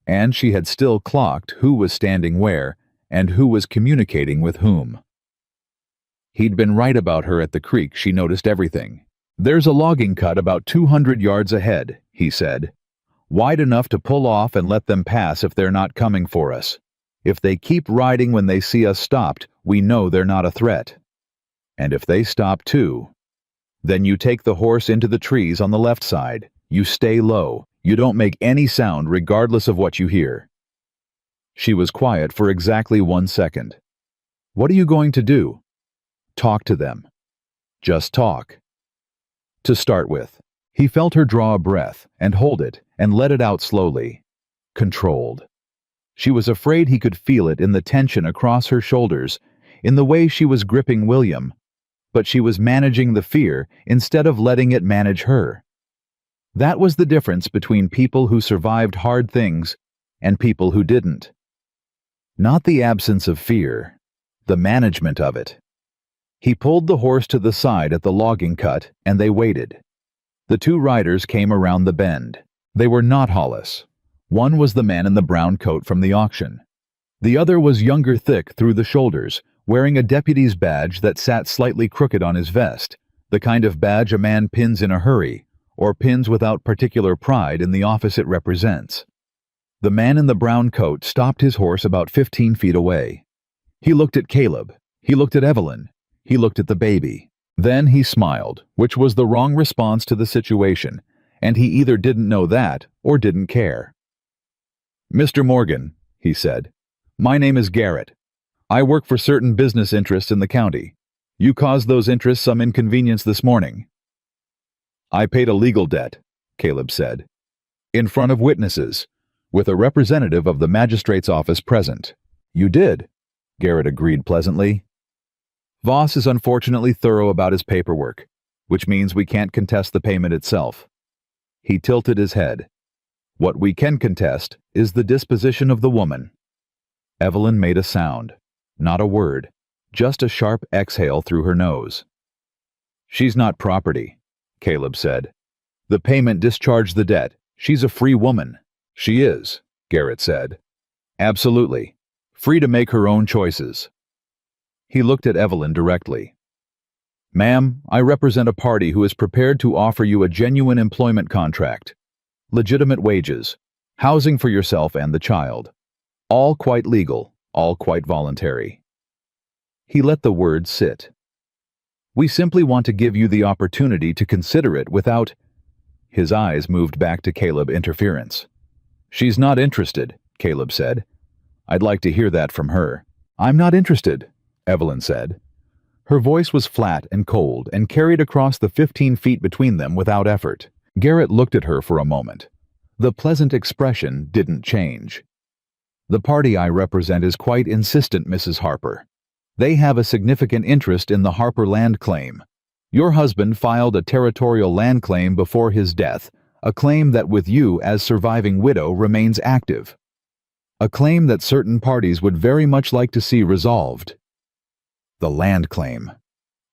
And she had still clocked who was standing where and who was communicating with whom. He'd been right about her at the creek. She noticed everything. There's a logging cut about 200 yards ahead, he said. Wide enough to pull off and let them pass if they're not coming for us. If they keep riding when they see us stopped, we know they're not a threat. And if they stop too, then you take the horse into the trees on the left side. You stay low. You don't make any sound regardless of what you hear. She was quiet for exactly 1 second. What are you going to do? Talk to them. Just talk. To start with. He felt her draw a breath and hold it and let it out slowly. Controlled. She was afraid he could feel it in the tension across her shoulders, in the way she was gripping William, but she was managing the fear instead of letting it manage her. That was the difference between people who survived hard things and people who didn't. Not the absence of fear, the management of it. He pulled the horse to the side at the logging cut, and they waited. The two riders came around the bend. They were not Hollis. One was the man in the brown coat from the auction. The other was younger, thick through the shoulders, wearing a deputy's badge that sat slightly crooked on his vest, the kind of badge a man pins in a hurry, or pins without particular pride in the office it represents. The man in the brown coat stopped his horse about 15 feet away. He looked at Caleb. He looked at Evelyn. He looked at the baby. Then he smiled, which was the wrong response to the situation, and he either didn't know that or didn't care. Mr. Morgan, he said, my name is Garrett. I work for certain business interests in the county. You caused those interests some inconvenience this morning. I paid a legal debt, Caleb said, in front of witnesses, with a representative of the magistrate's office present. You did, Garrett agreed pleasantly. Voss is unfortunately thorough about his paperwork, which means we can't contest the payment itself. He tilted his head. What we can contest is the disposition of the woman. Evelyn made a sound, not a word, just a sharp exhale through her nose. She's not property, Caleb said. The payment discharged the debt. She's a free woman. She is, Garrett said. Absolutely. Free to make her own choices. He looked at Evelyn directly. Ma'am, I represent a party who is prepared to offer you a genuine employment contract. Legitimate wages, housing for yourself and the child. All quite legal, all quite voluntary. He let the words sit. We simply want to give you the opportunity to consider it without... His eyes moved back to Caleb interference. She's not interested, Caleb said. I'd like to hear that from her. I'm not interested, Evelyn said. Her voice was flat and cold and carried across the 15 feet between them without effort. Garrett looked at her for a moment. The pleasant expression didn't change. The party I represent is quite insistent, Mrs. Harper. They have a significant interest in the Harper land claim. Your husband filed a territorial land claim before his death, a claim that with you as surviving widow remains active. A claim that certain parties would very much like to see resolved. The land claim.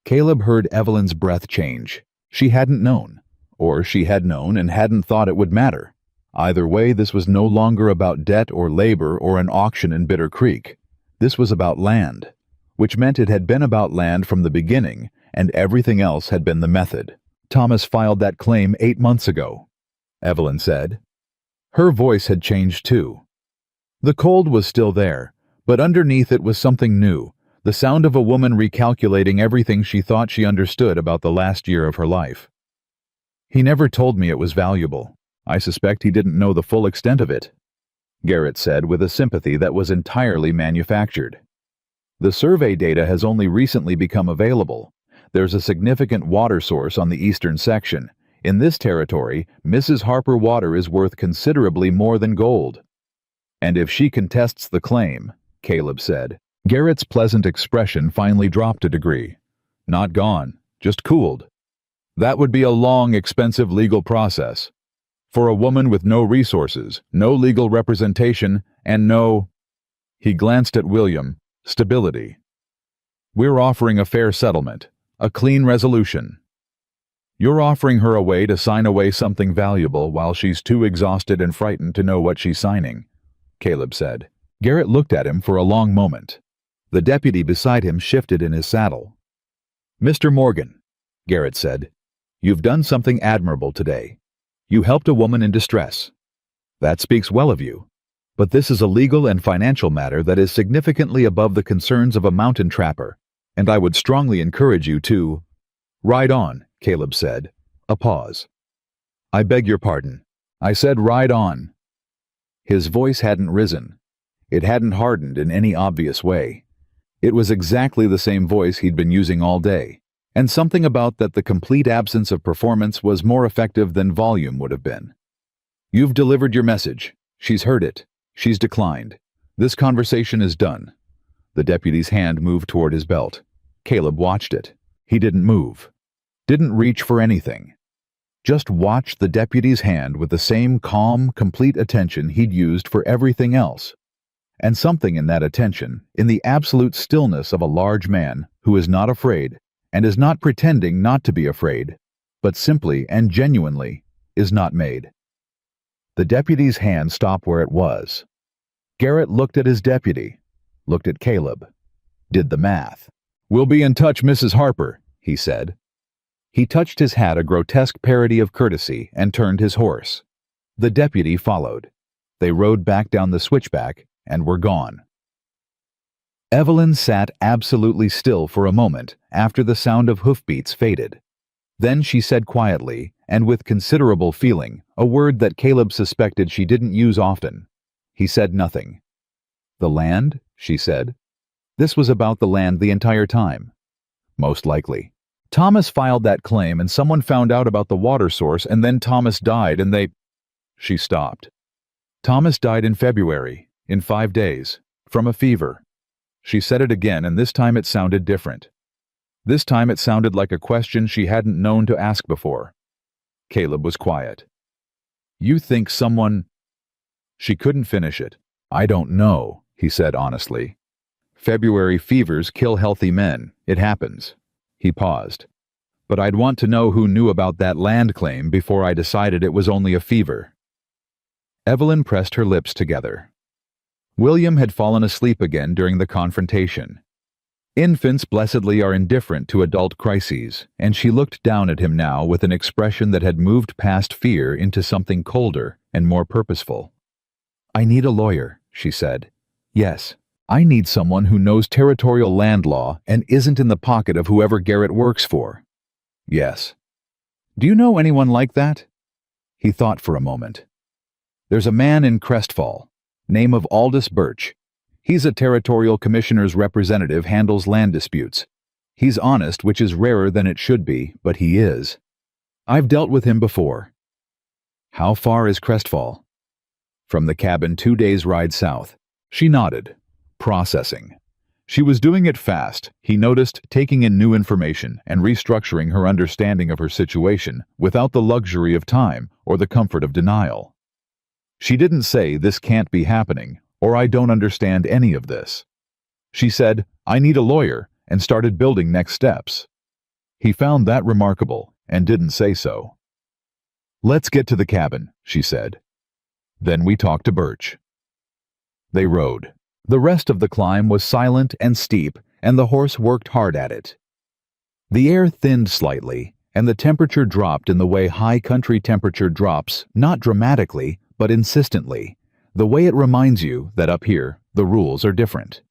Caleb heard Evelyn's breath change. She hadn't known. Or she had known and hadn't thought it would matter. Either way, this was no longer about debt or labor or an auction in Bitter Creek. This was about land, which meant it had been about land from the beginning, and everything else had been the method. Thomas filed that claim 8 months ago, Evelyn said. Her voice had changed too. The cold was still there, but underneath it was something new, the sound of a woman recalculating everything she thought she understood about the last year of her life. He never told me it was valuable. I suspect he didn't know the full extent of it. Garrett said with a sympathy that was entirely manufactured. The survey data has only recently become available. There's a significant water source on the eastern section. In this territory, Mrs. Harper water is worth considerably more than gold. And if she contests the claim, Caleb said. Garrett's pleasant expression finally dropped a degree. Not gone, just cooled. That would be a long, expensive legal process. For a woman with no resources, no legal representation, and no... He glanced at William. Stability. We're offering a fair settlement, a clean resolution. You're offering her a way to sign away something valuable while she's too exhausted and frightened to know what she's signing, Caleb said. Garrett looked at him for a long moment. The deputy beside him shifted in his saddle. Mr. Morgan, Garrett said, you've done something admirable today. You helped a woman in distress. That speaks well of you. But this is a legal and financial matter that is significantly above the concerns of a mountain trapper, and I would strongly encourage you to... Ride on, Caleb said. A pause. I beg your pardon. I said ride on. His voice hadn't risen. It hadn't hardened in any obvious way. It was exactly the same voice he'd been using all day, and something about that the complete absence of performance was more effective than volume would have been. You've delivered your message. She's heard it. She's declined. This conversation is done. The deputy's hand moved toward his belt. Caleb watched it. He didn't move. Didn't reach for anything. Just watched the deputy's hand with the same calm, complete attention he'd used for everything else. And something in that attention, in the absolute stillness of a large man who is not afraid and is not pretending not to be afraid, but simply and genuinely is not made. The deputy's hand stopped where it was. Garrett looked at his deputy, looked at Caleb, did the math. We'll be in touch, Mrs. Harper, he said. He touched his hat a grotesque parody of courtesy and turned his horse. The deputy followed. They rode back down the switchback and were gone. Evelyn sat absolutely still for a moment after the sound of hoofbeats faded. Then she said quietly, and with considerable feeling, a word that Caleb suspected she didn't use often. He said nothing. The land, she said. This was about the land the entire time. Most likely. Thomas filed that claim and someone found out about the water source and then Thomas died and they... She stopped. Thomas died in February, in 5 days, from a fever. She said it again and this time it sounded different. This time it sounded like a question she hadn't known to ask before. Caleb was quiet. You think someone... She couldn't finish it. I don't know, he said honestly. February fevers kill healthy men. It happens. He paused. But I'd want to know who knew about that land claim before I decided it was only a fever. Evelyn pressed her lips together. William had fallen asleep again during the confrontation. Infants blessedly are indifferent to adult crises, and she looked down at him now with an expression that had moved past fear into something colder and more purposeful. I need a lawyer, she said. Yes, I need someone who knows territorial land law and isn't in the pocket of whoever Garrett works for. Yes. Do you know anyone like that? He thought for a moment. There's a man in Crestfall, name of Aldous Birch. He's a territorial commissioner's representative, handles land disputes. He's honest, which is rarer than it should be, but he is. I've dealt with him before. How far is Crestfall? From the cabin 2 days' ride south. She nodded. Processing. She was doing it fast, he noticed, taking in new information and restructuring her understanding of her situation without the luxury of time or the comfort of denial. She didn't say, this can't be happening, or I don't understand any of this. She said, I need a lawyer, and started building next steps. He found that remarkable and didn't say so. Let's get to the cabin, she said. Then we talked to Birch. They rode. The rest of the climb was silent and steep, and the horse worked hard at it. The air thinned slightly, and the temperature dropped in the way high country temperature drops, not dramatically, but insistently, the way it reminds you that up here, the rules are different.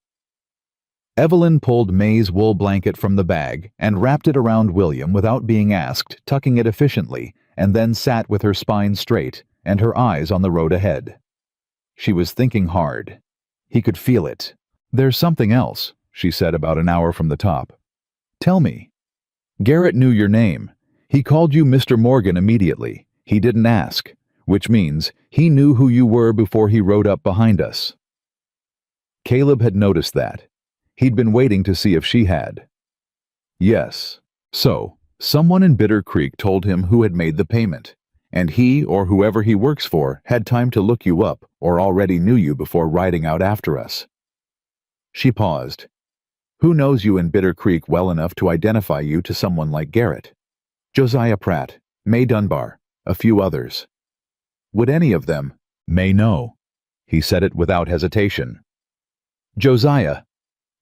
Evelyn pulled May's wool blanket from the bag and wrapped it around William without being asked, tucking it efficiently, and then sat with her spine straight and her eyes on the road ahead. She was thinking hard. He could feel it. "There's something else," she said about an hour from the top. "Tell me." "Garrett knew your name. He called you Mr. Morgan immediately. He didn't ask, which means he knew who you were before he rode up behind us." Caleb had noticed that. He'd been waiting to see if she had. "Yes. So, someone in Bitter Creek told him who had made the payment, and he or whoever he works for had time to look you up or already knew you before riding out after us." She paused. "Who knows you in Bitter Creek well enough to identify you to someone like Garrett?" "Josiah Pratt, May Dunbar, a few others." "Would any of them?" "May know." He said it without hesitation. "Josiah."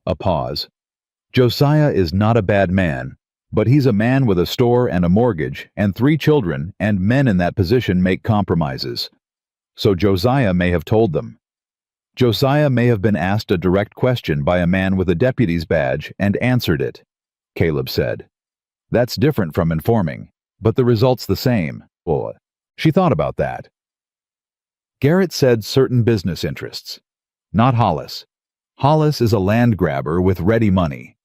A pause. "Josiah is not a bad man, but he's a man with a store and a mortgage and 3 children, and men in that position make compromises. So Josiah may have told them. Josiah may have been asked a direct question by a man with a deputy's badge and answered it," Caleb said. "That's different from informing, but the result's the same." Well, she thought about that. Garrett said certain business interests. Not Hollis. Hollis is a land grabber with ready money.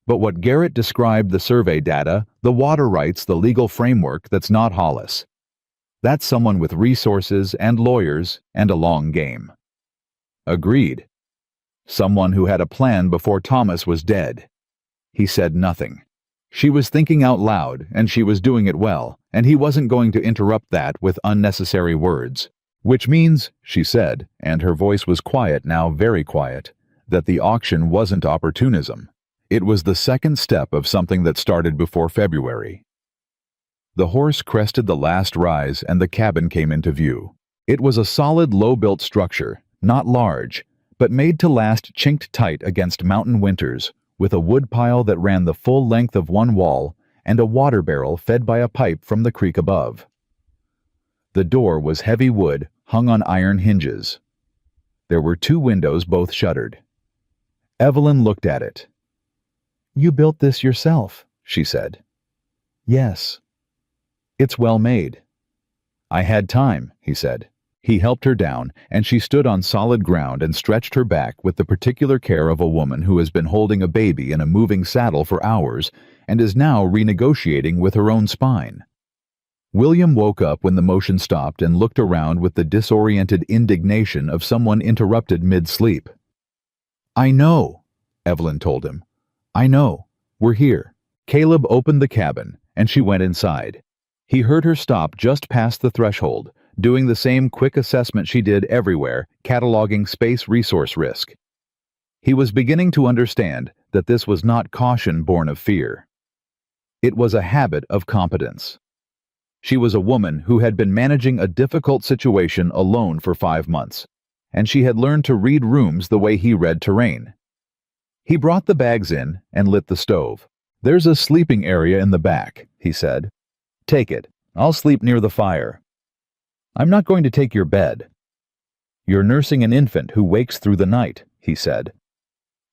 But what Garrett described, the survey data, the water rights, the legal framework, that's not Hollis. That's someone with resources and lawyers and a long game. Agreed. Someone who had a plan before Thomas was dead. He said nothing. She was thinking out loud, and she was doing it well, and he wasn't going to interrupt that with unnecessary words. "Which means," she said, and her voice was quiet now, very quiet, "that the auction wasn't opportunism. It was the second step of something that started before February." The horse crested the last rise and the cabin came into view. It was a solid, low-built structure, not large, but made to last, chinked tight against mountain winters, with a wood pile that ran the full length of one wall and a water barrel fed by a pipe from the creek above. The door was heavy wood, hung on iron hinges. There were 2 windows, both shuttered. Evelyn looked at it. "You built this yourself," she said. "Yes." "It's well made." "I had time," he said. He helped her down, and she stood on solid ground and stretched her back with the particular care of a woman who has been holding a baby in a moving saddle for hours and is now renegotiating with her own spine. William woke up when the motion stopped and looked around with the disoriented indignation of someone interrupted mid-sleep. "I know," Evelyn told him. "I know. We're here." Caleb opened the cabin, and she went inside. He heard her stop just past the threshold, doing the same quick assessment she did everywhere, cataloging space resource risk. He was beginning to understand that this was not caution born of fear. It was a habit of competence. She was a woman who had been managing a difficult situation alone for 5 months, and she had learned to read rooms the way he read terrain. He brought the bags in and lit the stove. "There's a sleeping area in the back," he said. "Take it. I'll sleep near the fire." "I'm not going to take your bed." "You're nursing an infant who wakes through the night," he said.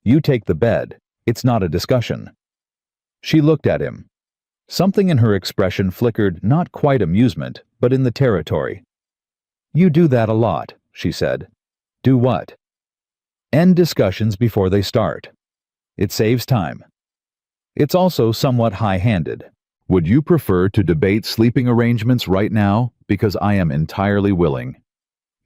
"You take the bed. It's not a discussion." She looked at him. Something in her expression flickered, not quite amusement, but in the territory. "You do that a lot," she said. "Do what?" "End discussions before they start. It saves time. It's also somewhat high-handed. Would you prefer to debate sleeping arrangements right now? Because I am entirely willing."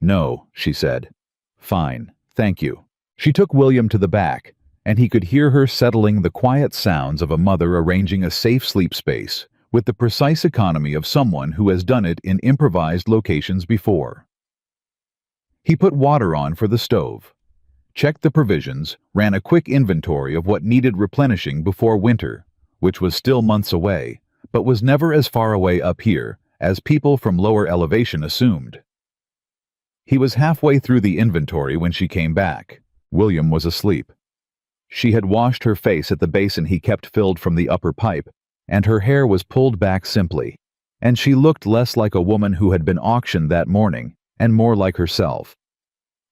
"No," she said. "Fine, thank you." She took William to the back, and he could hear her settling the quiet sounds of a mother arranging a safe sleep space with the precise economy of someone who has done it in improvised locations before. He put water on for the stove, checked the provisions, ran a quick inventory of what needed replenishing before winter, which was still months away, but was never as far away up here as people from lower elevation assumed. He was halfway through the inventory when she came back. William was asleep. She had washed her face at the basin he kept filled from the upper pipe, and her hair was pulled back simply, and she looked less like a woman who had been auctioned that morning and more like herself.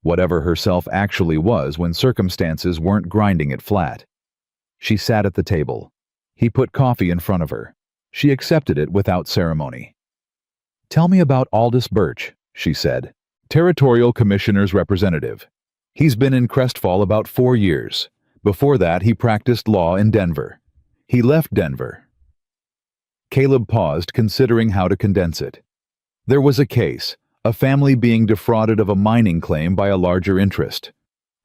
Whatever herself actually was when circumstances weren't grinding it flat. She sat at the table. He put coffee in front of her. She accepted it without ceremony. "Tell me about Aldous Birch," she said. Territorial Commissioner's Representative. He's been in Crestfall about 4 years. Before that, he practiced law in Denver. He left Denver. Caleb paused, considering how to condense it. There was a case, a family being defrauded of a mining claim by a larger interest.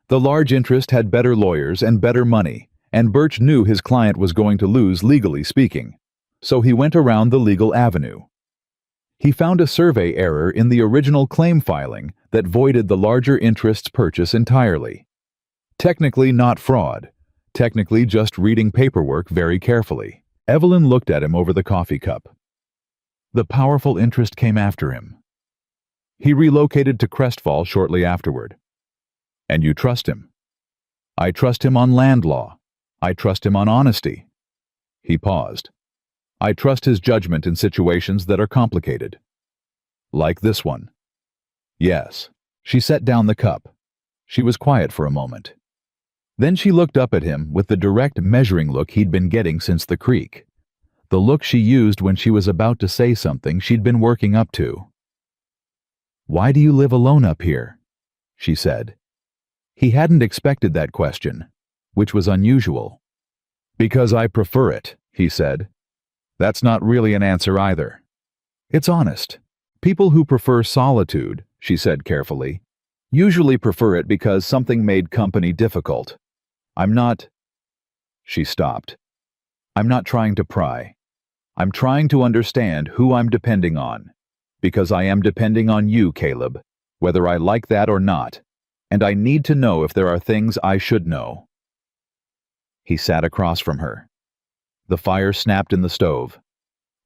The large interest had better lawyers and better money, and Birch knew his client was going to lose legally speaking. So he went around the legal avenue. He found a survey error in the original claim filing that voided the larger interest's purchase entirely. Technically not fraud. Technically just reading paperwork very carefully. Evelyn looked at him over the coffee cup. The powerful interest came after him. He relocated to Crestfall shortly afterward. And you trust him? I trust him on land law. I trust him on honesty. He paused. I trust his judgment in situations that are complicated. Like this one. Yes. She set down the cup. She was quiet for a moment. Then she looked up at him with the direct measuring look he'd been getting since the creek. The look she used when she was about to say something she'd been working up to. Why do you live alone up here? She said. He hadn't expected that question, which was unusual. Because I prefer it, he said. That's not really an answer either. It's honest. People who prefer solitude, she said carefully, usually prefer it because something made company difficult. I'm not... She stopped. I'm not trying to pry. I'm trying to understand who I'm depending on. Because I am depending on you, Caleb, whether I like that or not, and I need to know if there are things I should know. He sat across from her. The fire snapped in the stove.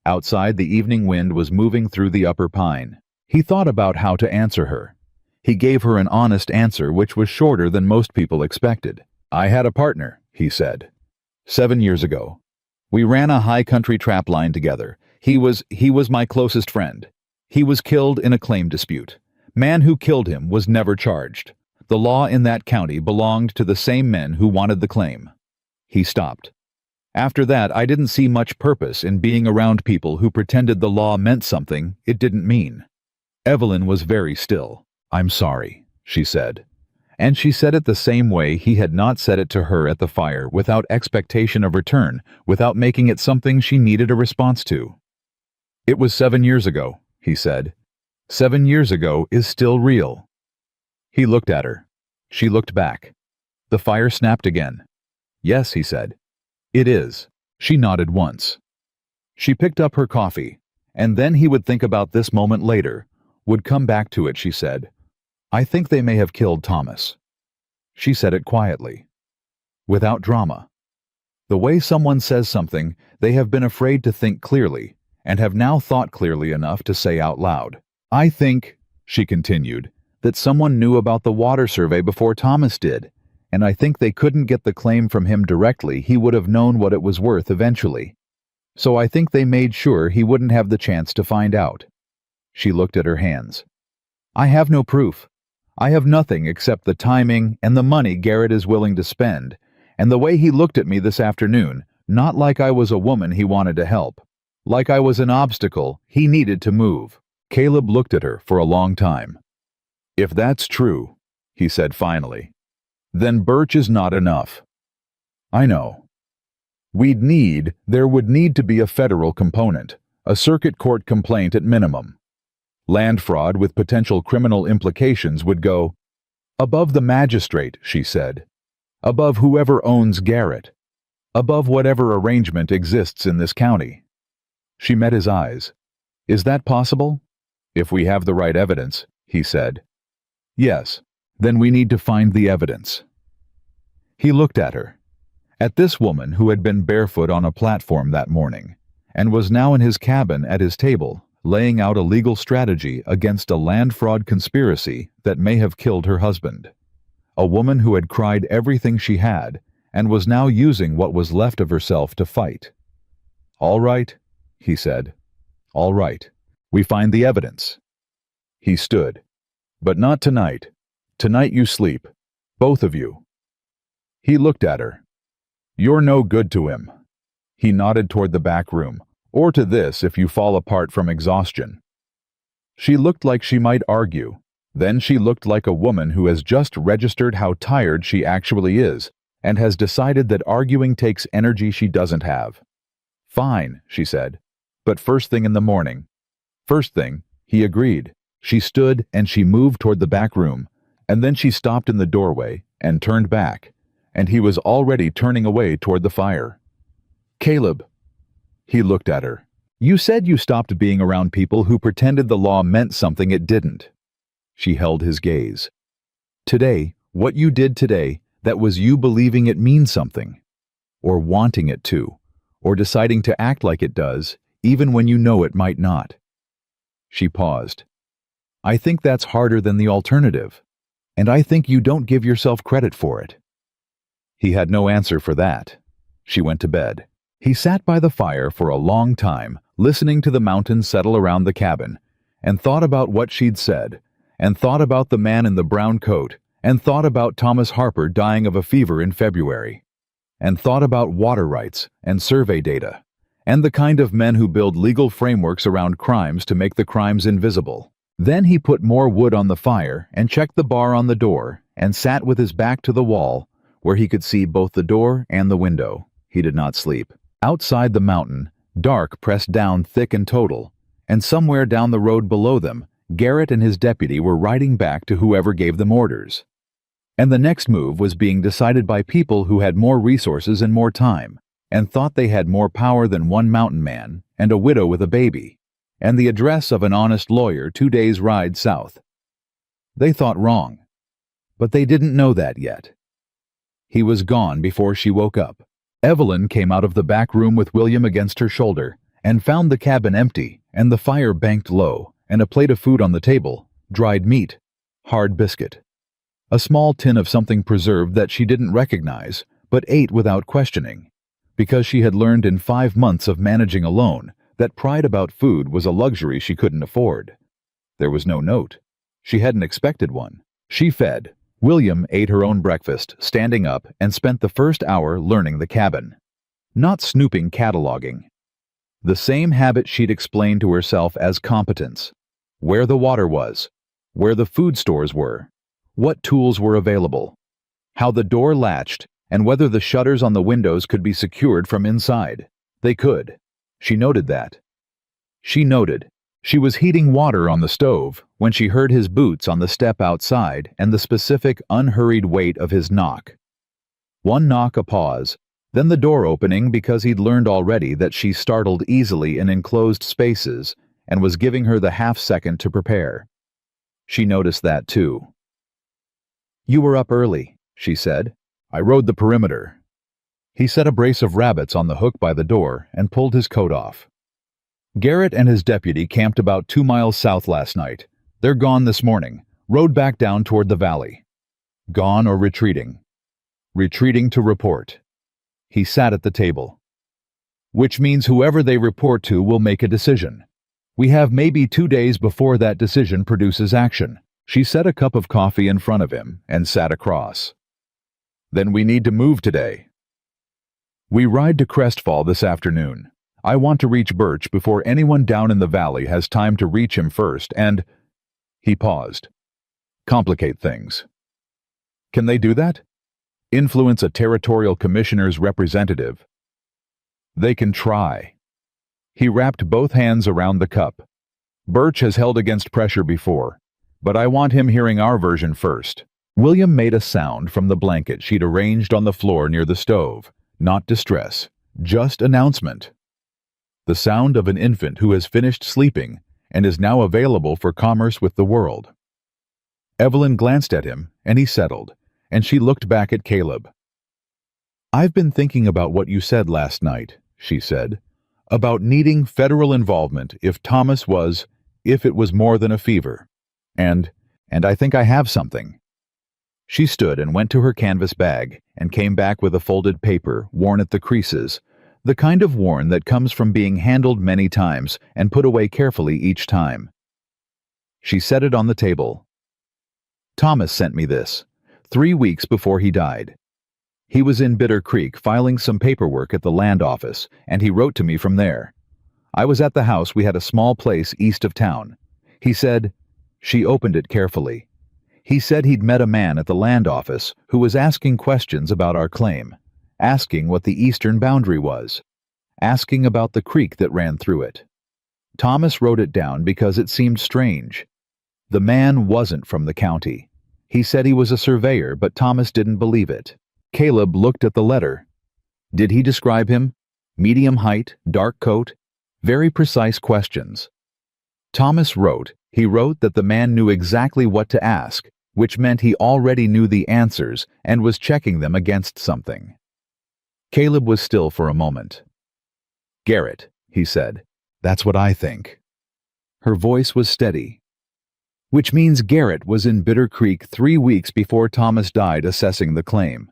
Outside, the evening wind was moving through the upper pine. He thought about how to answer her. He gave her an honest answer which was shorter than most people expected. I had a partner, he said. 7 years ago. We ran a high-country trap line together. He was my closest friend. He was killed in a claim dispute. Man who killed him was never charged. The law in that county belonged to the same men who wanted the claim. He stopped. After that, I didn't see much purpose in being around people who pretended the law meant something it didn't mean. Evelyn was very still. I'm sorry, she said. And she said it the same way he had not said it to her at the fire, without expectation of return, without making it something she needed a response to. It was 7 years ago, he said. 7 years ago is still real. He looked at her. She looked back. The fire snapped again. Yes, he said. It is. She nodded once. She picked up her coffee, and then he would think about this moment later, would come back to it, she said. I think they may have killed Thomas. She said it quietly, without drama. The way someone says something, they have been afraid to think clearly, and have now thought clearly enough to say out loud. I think, she continued, that someone knew about the water survey before Thomas did, and I think they couldn't get the claim from him directly. He would have known what it was worth eventually. So I think they made sure he wouldn't have the chance to find out. She looked at her hands. I have no proof. I have nothing except the timing and the money Garrett is willing to spend, and the way he looked at me this afternoon, not like I was a woman he wanted to help, like I was an obstacle he needed to move. Caleb looked at her for a long time. If that's true, he said finally, then Birch is not enough. I know. There would need to be a federal component, a circuit court complaint at minimum. Land fraud with potential criminal implications would go above the magistrate, she said, above whoever owns Garrett, above whatever arrangement exists in this county. She met his eyes. Is that possible? If we have the right evidence, he said. Yes, then we need to find the evidence. He looked at her, at this woman who had been barefoot on a platform that morning, and was now in his cabin at his table, laying out a legal strategy against a land fraud conspiracy that may have killed her husband. A woman who had cried everything she had, and was now using what was left of herself to fight. All right, he said. All right, we find the evidence. He stood. But not tonight. Tonight you sleep. Both of you. He looked at her. You're no good to him. He nodded toward the back room. Or to this if you fall apart from exhaustion. She looked like she might argue, Then she looked like a woman who has just registered how tired she actually is and has decided that arguing takes energy she doesn't have. "Fine," she said, "but first thing in the morning." "First thing," he agreed. She stood and she moved toward the back room, and then she stopped in the doorway and turned back, and he was already turning away toward the fire. "Caleb." He looked at her. "You said you stopped being around people who pretended the law meant something it didn't." She held his gaze. "Today, what you did today, that was you believing it means something, or wanting it to, or deciding to act like it does, even when you know it might not." She paused. "I think that's harder than the alternative, and I think you don't give yourself credit for it." He had no answer for that. She went to bed. He sat by the fire for a long time, listening to the mountains settle around the cabin, and thought about what she'd said, and thought about the man in the brown coat, and thought about Thomas Harper dying of a fever in February, and thought about water rights and survey data, and the kind of men who build legal frameworks around crimes to make the crimes invisible. Then he put more wood on the fire and checked the bar on the door and sat with his back to the wall, where he could see both the door and the window. He did not sleep. Outside the mountain, dark pressed down thick and total, and somewhere down the road below them, Garrett and his deputy were riding back to whoever gave them orders. And the next move was being decided by people who had more resources and more time, and thought they had more power than one mountain man and a widow with a baby, and the address of an honest lawyer 2 days' ride south. They thought wrong, but they didn't know that yet. He was gone before she woke up. Evelyn came out of the back room with William against her shoulder and found the cabin empty and the fire banked low and a plate of food on the table, dried meat, hard biscuit. A small tin of something preserved that she didn't recognize, but ate without questioning, because she had learned in 5 months of managing alone that pride about food was a luxury she couldn't afford. There was no note. She hadn't expected one. She fed. William ate her own breakfast, standing up, and spent the first hour learning the cabin. Not snooping cataloging. The same habit she'd explained to herself as competence. Where the water was, where the food stores were, what tools were available, how the door latched, and whether the shutters on the windows could be secured from inside. They could. She noted that. She noted. She was heating water on the stove when she heard his boots on the step outside and the specific, unhurried weight of his knock. One knock, a pause, then the door opening because he'd learned already that she startled easily in enclosed spaces and was giving her the half-second to prepare. She noticed that too. "You were up early," she said. "I rode the perimeter." He set a brace of rabbits on the hook by the door and pulled his coat off. "Garrett and his deputy camped about 2 miles south last night. They're gone this morning, rode back down toward the valley." Gone or retreating? Retreating to report. He sat at the table. "Which means whoever they report to will make a decision. We have maybe 2 days before that decision produces action." She set a cup of coffee in front of him and sat across. "Then we need to move today." "We ride to Crestfall this afternoon. I want to reach Birch before anyone down in the valley has time to reach him first and—" He paused. "Complicate things." "Can they do that? Influence a territorial commissioner's representative?" "They can try." He wrapped both hands around the cup. "Birch has held against pressure before, but I want him hearing our version first." William made a sound from the blanket she'd arranged on the floor near the stove. Not distress, just announcement. The sound of an infant who has finished sleeping and is now available for commerce with the world. Evelyn glanced at him, and he settled, and she looked back at Caleb. "I've been thinking about what you said last night," she said, "about needing federal involvement if it was more than a fever. And I think I have something." She stood and went to her canvas bag and came back with a folded paper worn at the creases, the kind of worn that comes from being handled many times and put away carefully each time. She set it on the table. "Thomas sent me this, 3 weeks before he died. He was in Bitter Creek filing some paperwork at the land office, and he wrote to me from there. I was at the house. We had a small place east of town. He said, She opened it carefully. He said he'd met a man at the land office who was asking questions about our claim, asking what the eastern boundary was, asking about the creek that ran through it. Thomas wrote it down because it seemed strange. The man wasn't from the county. He said he was a surveyor, but Thomas didn't believe it. Caleb looked at the letter. Did he describe him? Medium height, dark coat? Very precise questions. Thomas wrote that the man knew exactly what to ask, which meant he already knew the answers and was checking them against something. Caleb was still for a moment. Garrett, he said. That's what I think. Her voice was steady. Which means Garrett was in Bitter Creek 3 weeks before Thomas died assessing the claim.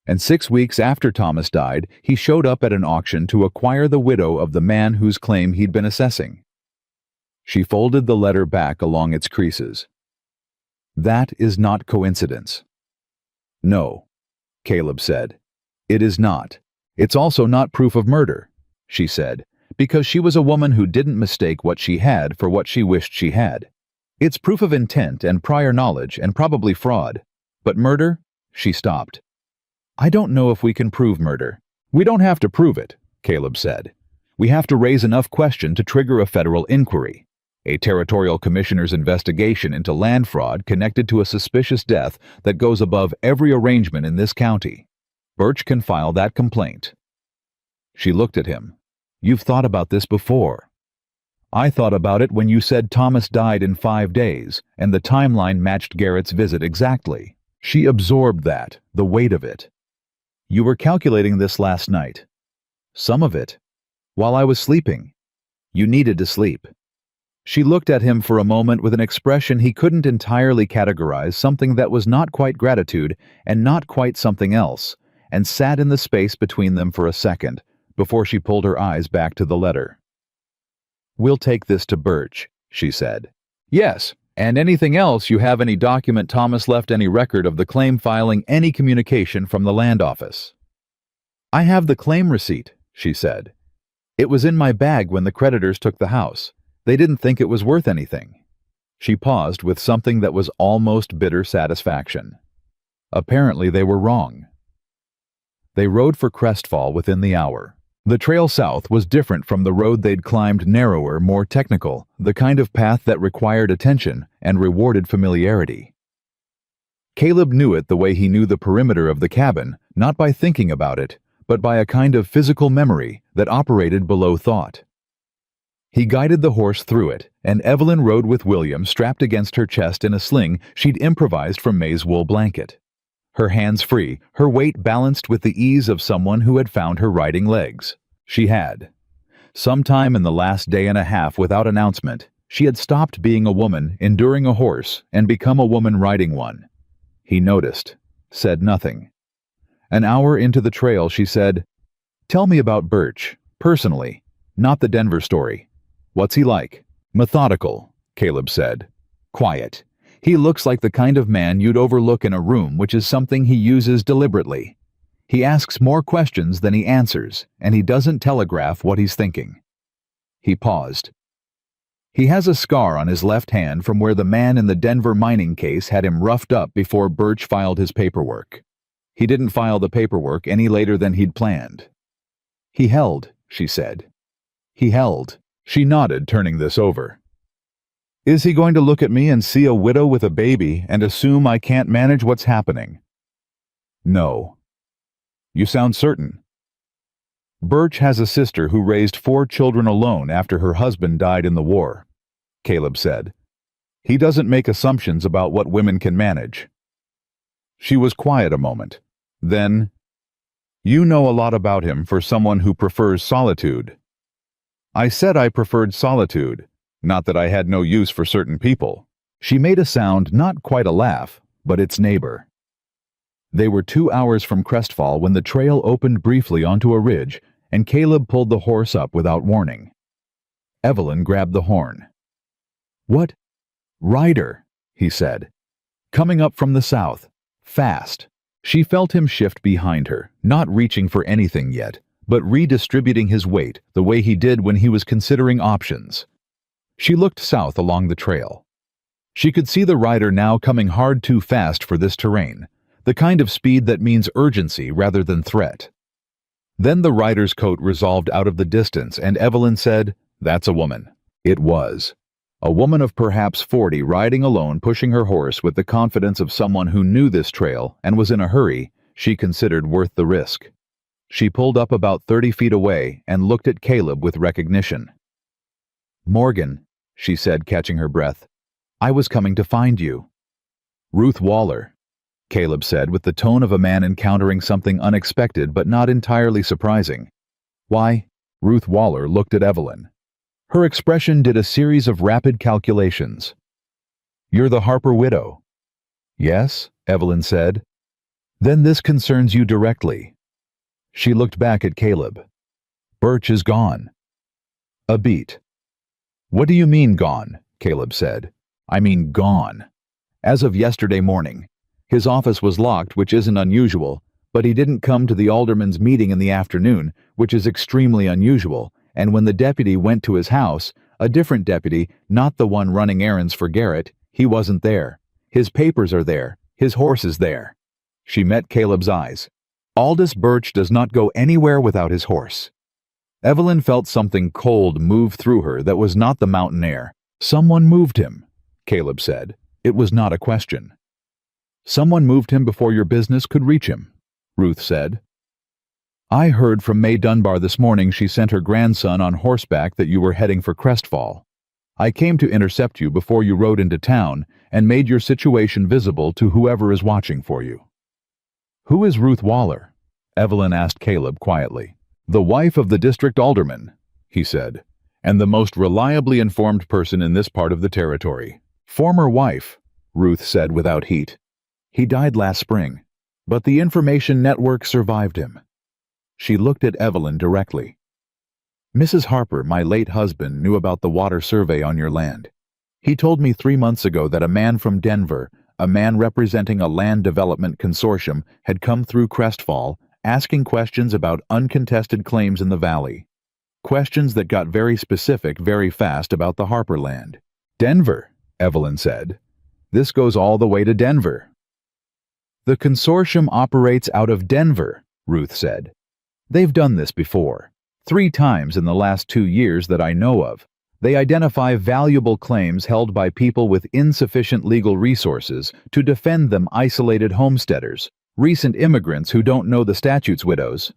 And 6 weeks after Thomas died, he showed up at an auction to acquire the widow of the man whose claim he'd been assessing. She folded the letter back along its creases. That is not coincidence. No, Caleb said. It is not. It's also not proof of murder, she said, because she was a woman who didn't mistake what she had for what she wished she had. It's proof of intent and prior knowledge and probably fraud. But murder? She stopped. I don't know if we can prove murder. We don't have to prove it, Caleb said. We have to raise enough question to trigger a federal inquiry. A territorial commissioner's investigation into land fraud connected to a suspicious death that goes above every arrangement in this county. Birch can file that complaint. She looked at him. You've thought about this before. I thought about it when you said Thomas died in 5 days, and the timeline matched Garrett's visit exactly. She absorbed that, the weight of it. You were calculating this last night. Some of it. While I was sleeping. You needed to sleep. She looked at him for a moment with an expression he couldn't entirely categorize, something that was not quite gratitude and not quite something else, and sat in the space between them for a second, before she pulled her eyes back to the letter. We'll take this to Birch, she said. Yes, and anything else you have any document Thomas left any record of the claim filing any communication from the land office. I have the claim receipt, she said. It was in my bag when the creditors took the house. They didn't think it was worth anything. She paused with something that was almost bitter satisfaction. Apparently they were wrong. They rode for Crestfall within the hour. The trail south was different from the road they'd climbed, narrower, more technical, the kind of path that required attention and rewarded familiarity. Caleb knew it the way he knew the perimeter of the cabin, not by thinking about it, but by a kind of physical memory that operated below thought. He guided the horse through it, and Evelyn rode with William strapped against her chest in a sling she'd improvised from May's wool blanket. Her hands free, her weight balanced with the ease of someone who had found her riding legs. She had. Sometime in the last day and a half without announcement, she had stopped being a woman enduring a horse and become a woman riding one. He noticed, said nothing. An hour into the trail, she said, Tell me about Birch, personally, not the Denver story. What's he like? Methodical, Caleb said. Quiet. He looks like the kind of man you'd overlook in a room, which is something he uses deliberately. He asks more questions than he answers, and he doesn't telegraph what he's thinking. He paused. He has a scar on his left hand from where the man in the Denver mining case had him roughed up before Birch filed his paperwork. He didn't file the paperwork any later than he'd planned. He held, she said. He held. She nodded, turning this over. Is he going to look at me and see a widow with a baby and assume I can't manage what's happening? No. You sound certain. Birch has a sister who raised 4 children alone after her husband died in the war, Caleb said. He doesn't make assumptions about what women can manage. She was quiet a moment. Then, You know a lot about him for someone who prefers solitude. I said I preferred solitude, not that I had no use for certain people. She made a sound, not quite a laugh, but its neighbor. They were 2 hours from Crestfall when the trail opened briefly onto a ridge, and Caleb pulled the horse up without warning. Evelyn grabbed the horn. What? Rider, he said. Coming up from the south. Fast. She felt him shift behind her, not reaching for anything yet, but redistributing his weight the way he did when he was considering options. She looked south along the trail. She could see the rider now coming hard too fast for this terrain, the kind of speed that means urgency rather than threat. Then the rider's coat resolved out of the distance, and Evelyn said, "That's a woman." It was. A woman of perhaps 40 riding alone, pushing her horse with the confidence of someone who knew this trail and was in a hurry she considered worth the risk. She pulled up about 30 feet away and looked at Caleb with recognition. "Morgan," she said, catching her breath, "I was coming to find you." "Ruth Waller," Caleb said with the tone of a man encountering something unexpected but not entirely surprising. "Why?" Ruth Waller looked at Evelyn. Her expression did a series of rapid calculations. "You're the Harper widow." "Yes," Evelyn said. "Then this concerns you directly." She looked back at Caleb. "Birch is gone." A beat. "What do you mean gone?" Caleb said. "I mean gone. As of yesterday morning. His office was locked, which isn't unusual, but he didn't come to the alderman's meeting in the afternoon, which is extremely unusual, and when the deputy went to his house, a different deputy, not the one running errands for Garrett, he wasn't there. His papers are there. His horse is there." She met Caleb's eyes. "Aldous Birch does not go anywhere without his horse." Evelyn felt something cold move through her that was not the mountain air. "Someone moved him," Caleb said. It was not a question. "Someone moved him before your business could reach him," Ruth said. "I heard from May Dunbar this morning she sent her grandson on horseback that you were heading for Crestfall. I came to intercept you before you rode into town and made your situation visible to whoever is watching for you." "Who is Ruth Waller?" Evelyn asked Caleb quietly. "The wife of the district alderman," he said, "and the most reliably informed person in this part of the territory." "Former wife," Ruth said without heat. "He died last spring, but the information network survived him." She looked at Evelyn directly. "Mrs. Harper, my late husband, knew about the water survey on your land. He told me 3 months ago that a man from Denver, a man representing a land development consortium, had come through Crestfall, asking questions about uncontested claims in the valley. Questions that got very specific very fast about the Harper land." "Denver," Evelyn said. "This goes all the way to Denver." "The consortium operates out of Denver," Ruth said. "They've done this before. 3 times in the last 2 years that I know of. They identify valuable claims held by people with insufficient legal resources to defend them, isolated homesteaders, recent immigrants who don't know the statutes, widows."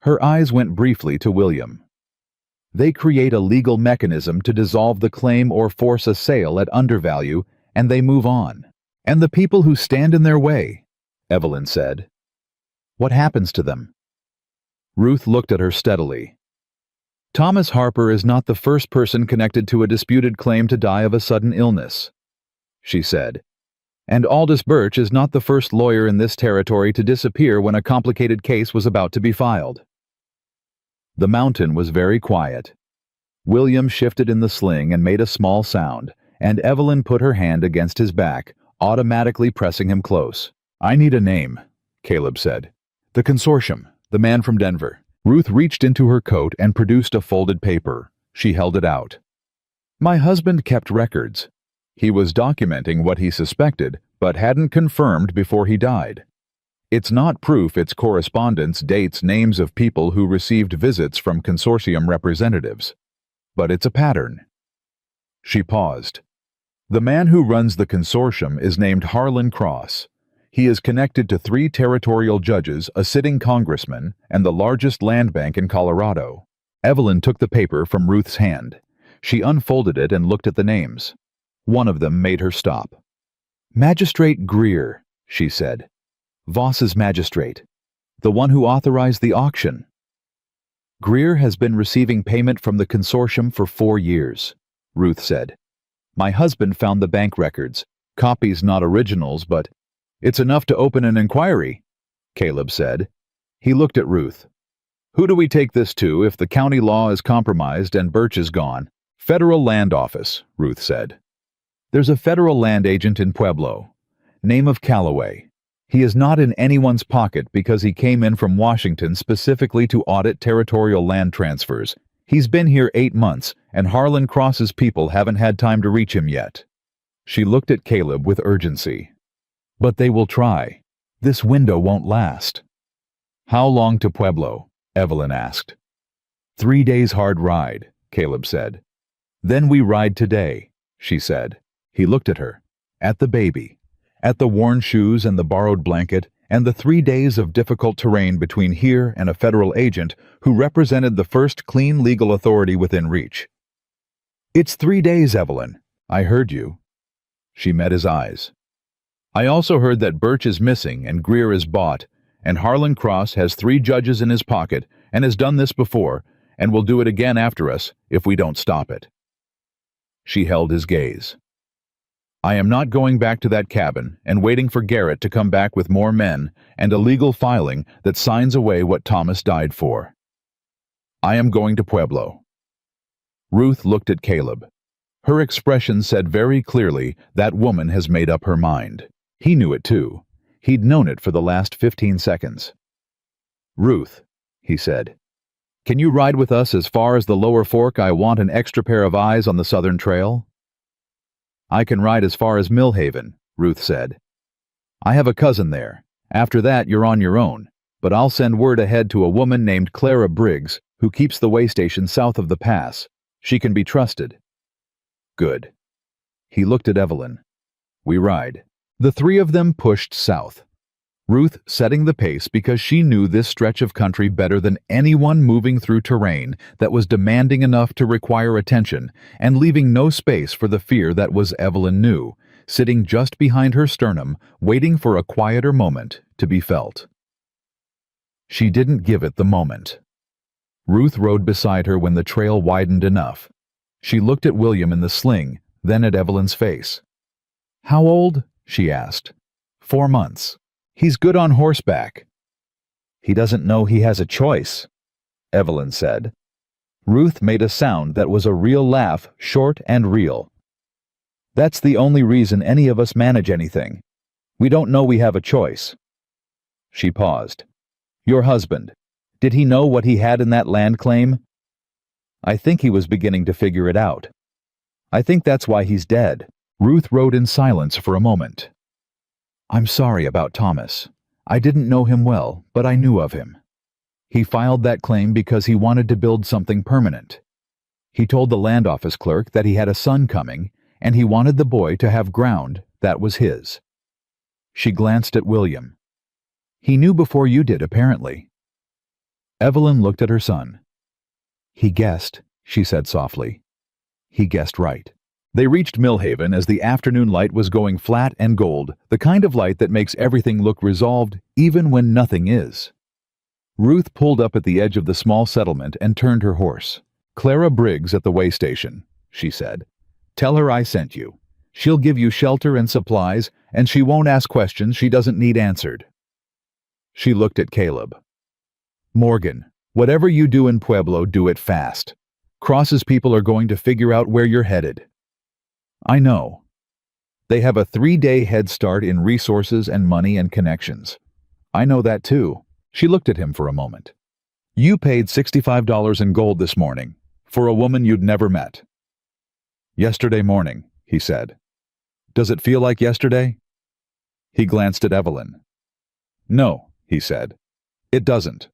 Her eyes went briefly to William. "They create a legal mechanism to dissolve the claim or force a sale at undervalue, and they move on. And the people who stand in their way," Evelyn said. "What happens to them?" Ruth looked at her steadily. "Thomas Harper is not the first person connected to a disputed claim to die of a sudden illness," she said. "And Aldous Birch is not the first lawyer in this territory to disappear when a complicated case was about to be filed." The mountain was very quiet. William shifted in the sling and made a small sound, and Evelyn put her hand against his back, automatically pressing him close. "I need a name," Caleb said. "The consortium. The man from Denver." Ruth reached into her coat and produced a folded paper. She held it out. "My husband kept records. He was documenting what he suspected, but hadn't confirmed before he died. It's not proof, it's correspondence, dates, names of people who received visits from consortium representatives. But it's a pattern." She paused. "The man who runs the consortium is named Harlan Cross. He is connected to 3 territorial judges, a sitting congressman, and the largest land bank in Colorado." Evelyn took the paper from Ruth's hand. She unfolded it and looked at the names. One of them made her stop. "Magistrate Greer," she said. "Voss's magistrate. The one who authorized the auction." "Greer has been receiving payment from the consortium for 4 years," Ruth said. "My husband found the bank records. Copies, not originals, but—" "It's enough to open an inquiry," Caleb said. He looked at Ruth. "Who do we take this to if the county law is compromised and Birch is gone?" "Federal Land Office," Ruth said. "There's a federal land agent in Pueblo. Name of Calloway. He is not in anyone's pocket because he came in from Washington specifically to audit territorial land transfers. He's been here 8 months, and Harlan Cross's people haven't had time to reach him yet." She looked at Caleb with urgency. But they will try. This window won't last. How long to Pueblo? Evelyn asked. 3 days hard ride, Caleb said. Then we ride today, she said. He looked at her, at the baby, at the worn shoes and the borrowed blanket, and the 3 days of difficult terrain between here and a federal agent who represented the first clean legal authority within reach. It's 3 days, Evelyn. I heard you. She met his eyes. I also heard that Birch is missing and Greer is bought, and Harlan Cross has 3 judges in his pocket and has done this before and will do it again after us if we don't stop it. She held his gaze. I am not going back to that cabin and waiting for Garrett to come back with more men and a legal filing that signs away what Thomas died for. I am going to Pueblo. Ruth looked at Caleb. Her expression said very clearly that woman has made up her mind. He knew it too. He'd known it for the last 15 seconds. Ruth, he said, can you ride with us as far as the lower fork? I want an extra pair of eyes on the southern trail. I can ride as far as Millhaven, Ruth said. I have a cousin there. After that, you're on your own, but I'll send word ahead to a woman named Clara Briggs who keeps the way station south of the pass. She can be trusted. Good. He looked at Evelyn. We ride. The 3 of them pushed south. Ruth setting the pace because she knew this stretch of country better than anyone, moving through terrain that was demanding enough to require attention and leaving no space for the fear that was Evelyn knew, sitting just behind her sternum, waiting for a quieter moment to be felt. She didn't give it the moment. Ruth rode beside her when the trail widened enough. She looked at William in the sling, then at Evelyn's face. How old? She asked. 4 months. He's good on horseback. He doesn't know he has a choice, Evelyn said. Ruth made a sound that was a real laugh, short and real. That's the only reason any of us manage anything. We don't know we have a choice. She paused. Your husband, did he know what he had in that land claim? I think he was beginning to figure it out. I think that's why he's dead. Ruth rode in silence for a moment. I'm sorry about Thomas. I didn't know him well, but I knew of him. He filed that claim because he wanted to build something permanent. He told the land office clerk that he had a son coming, and he wanted the boy to have ground that was his. She glanced at William. He knew before you did, apparently. Evelyn looked at her son. He guessed, she said softly. He guessed right. They reached Millhaven as the afternoon light was going flat and gold, the kind of light that makes everything look resolved even when nothing is. Ruth pulled up at the edge of the small settlement and turned her horse. Clara Briggs at the way station, she said. Tell her I sent you. She'll give you shelter and supplies, and she won't ask questions she doesn't need answered. She looked at Caleb. Morgan, whatever you do in Pueblo, do it fast. Cross's people are going to figure out where you're headed. I know. They have a 3-day head start in resources and money and connections. I know that too. She looked at him for a moment. You paid $65 in gold this morning, for a woman you'd never met. Yesterday morning, he said. Does it feel like yesterday? He glanced at Evelyn. No, he said. It doesn't.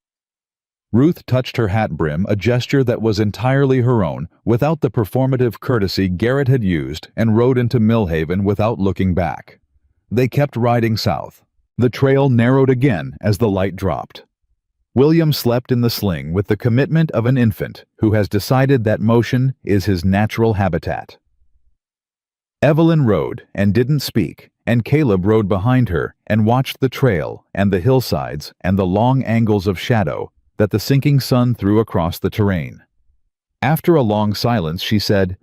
Ruth touched her hat brim, a gesture that was entirely her own, without the performative courtesy Garrett had used, and rode into Millhaven without looking back. They kept riding south. The trail narrowed again as the light dropped. William slept in the sling with the commitment of an infant who has decided that motion is his natural habitat. Evelyn rode and didn't speak, and Caleb rode behind her and watched the trail and the hillsides and the long angles of shadow that the sinking sun threw across the terrain. After a long silence, she said,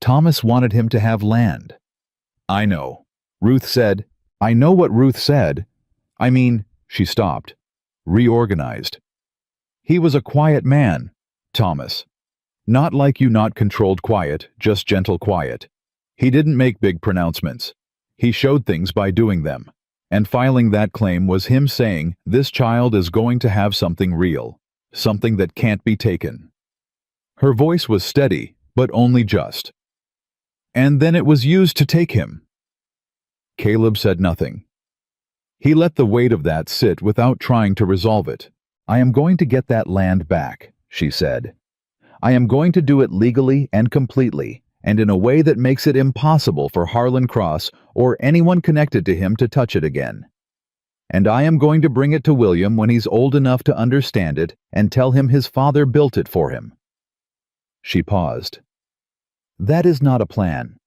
Thomas wanted him to have land. I know. Ruth said, I know what Ruth said. I mean, she stopped. Reorganized. He was a quiet man, Thomas. Not like you, not controlled quiet, just gentle quiet. He didn't make big pronouncements. He showed things by doing them. And filing that claim was him saying, this child is going to have something real, something that can't be taken. Her voice was steady, but only just. And then it was used to take him. Caleb said nothing. He let the weight of that sit without trying to resolve it. I am going to get that land back, she said. I am going to do it legally and completely, and in a way that makes it impossible for Harlan Cross or anyone connected to him to touch it again. And I am going to bring it to William when he's old enough to understand it and tell him his father built it for him. She paused. That is not a plan.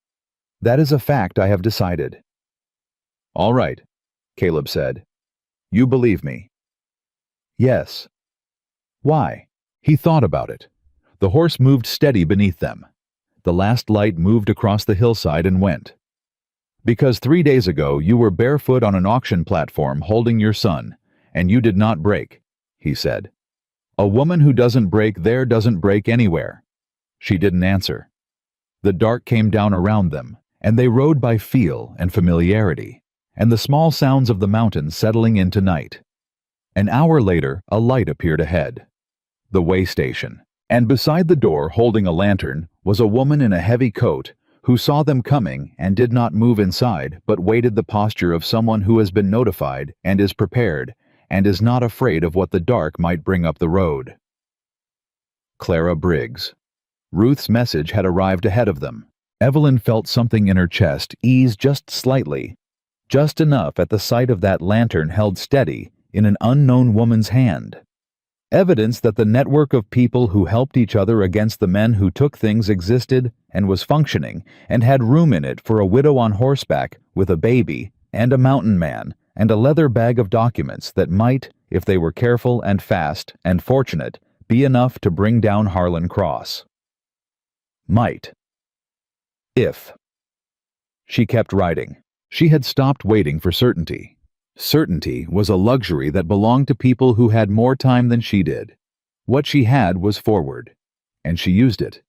That is a fact I have decided. All right, Caleb said. You believe me? Yes. Why? He thought about it. The horse moved steady beneath them. The last light moved across the hillside and went. Because 3 days ago you were barefoot on an auction platform holding your son, and you did not break, he said. A woman who doesn't break there doesn't break anywhere. She didn't answer. The dark came down around them, and they rode by feel and familiarity, and the small sounds of the mountains settling into night. An hour later, a light appeared ahead. The way station. And beside the door, holding a lantern, was a woman in a heavy coat who saw them coming and did not move inside, but waited the posture of someone who has been notified and is prepared and is not afraid of what the dark might bring up the road. Clara Briggs. Ruth's message had arrived ahead of them. Evelyn felt something in her chest ease just slightly, just enough at the sight of that lantern held steady in an unknown woman's hand. Evidence that the network of people who helped each other against the men who took things existed and was functioning and had room in it for a widow on horseback with a baby and a mountain man and a leather bag of documents that might, if they were careful and fast and fortunate, be enough to bring down Harlan Cross. Might. If. She kept writing. She had stopped waiting for certainty. Certainty was a luxury that belonged to people who had more time than she did. What she had was forward, and she used it.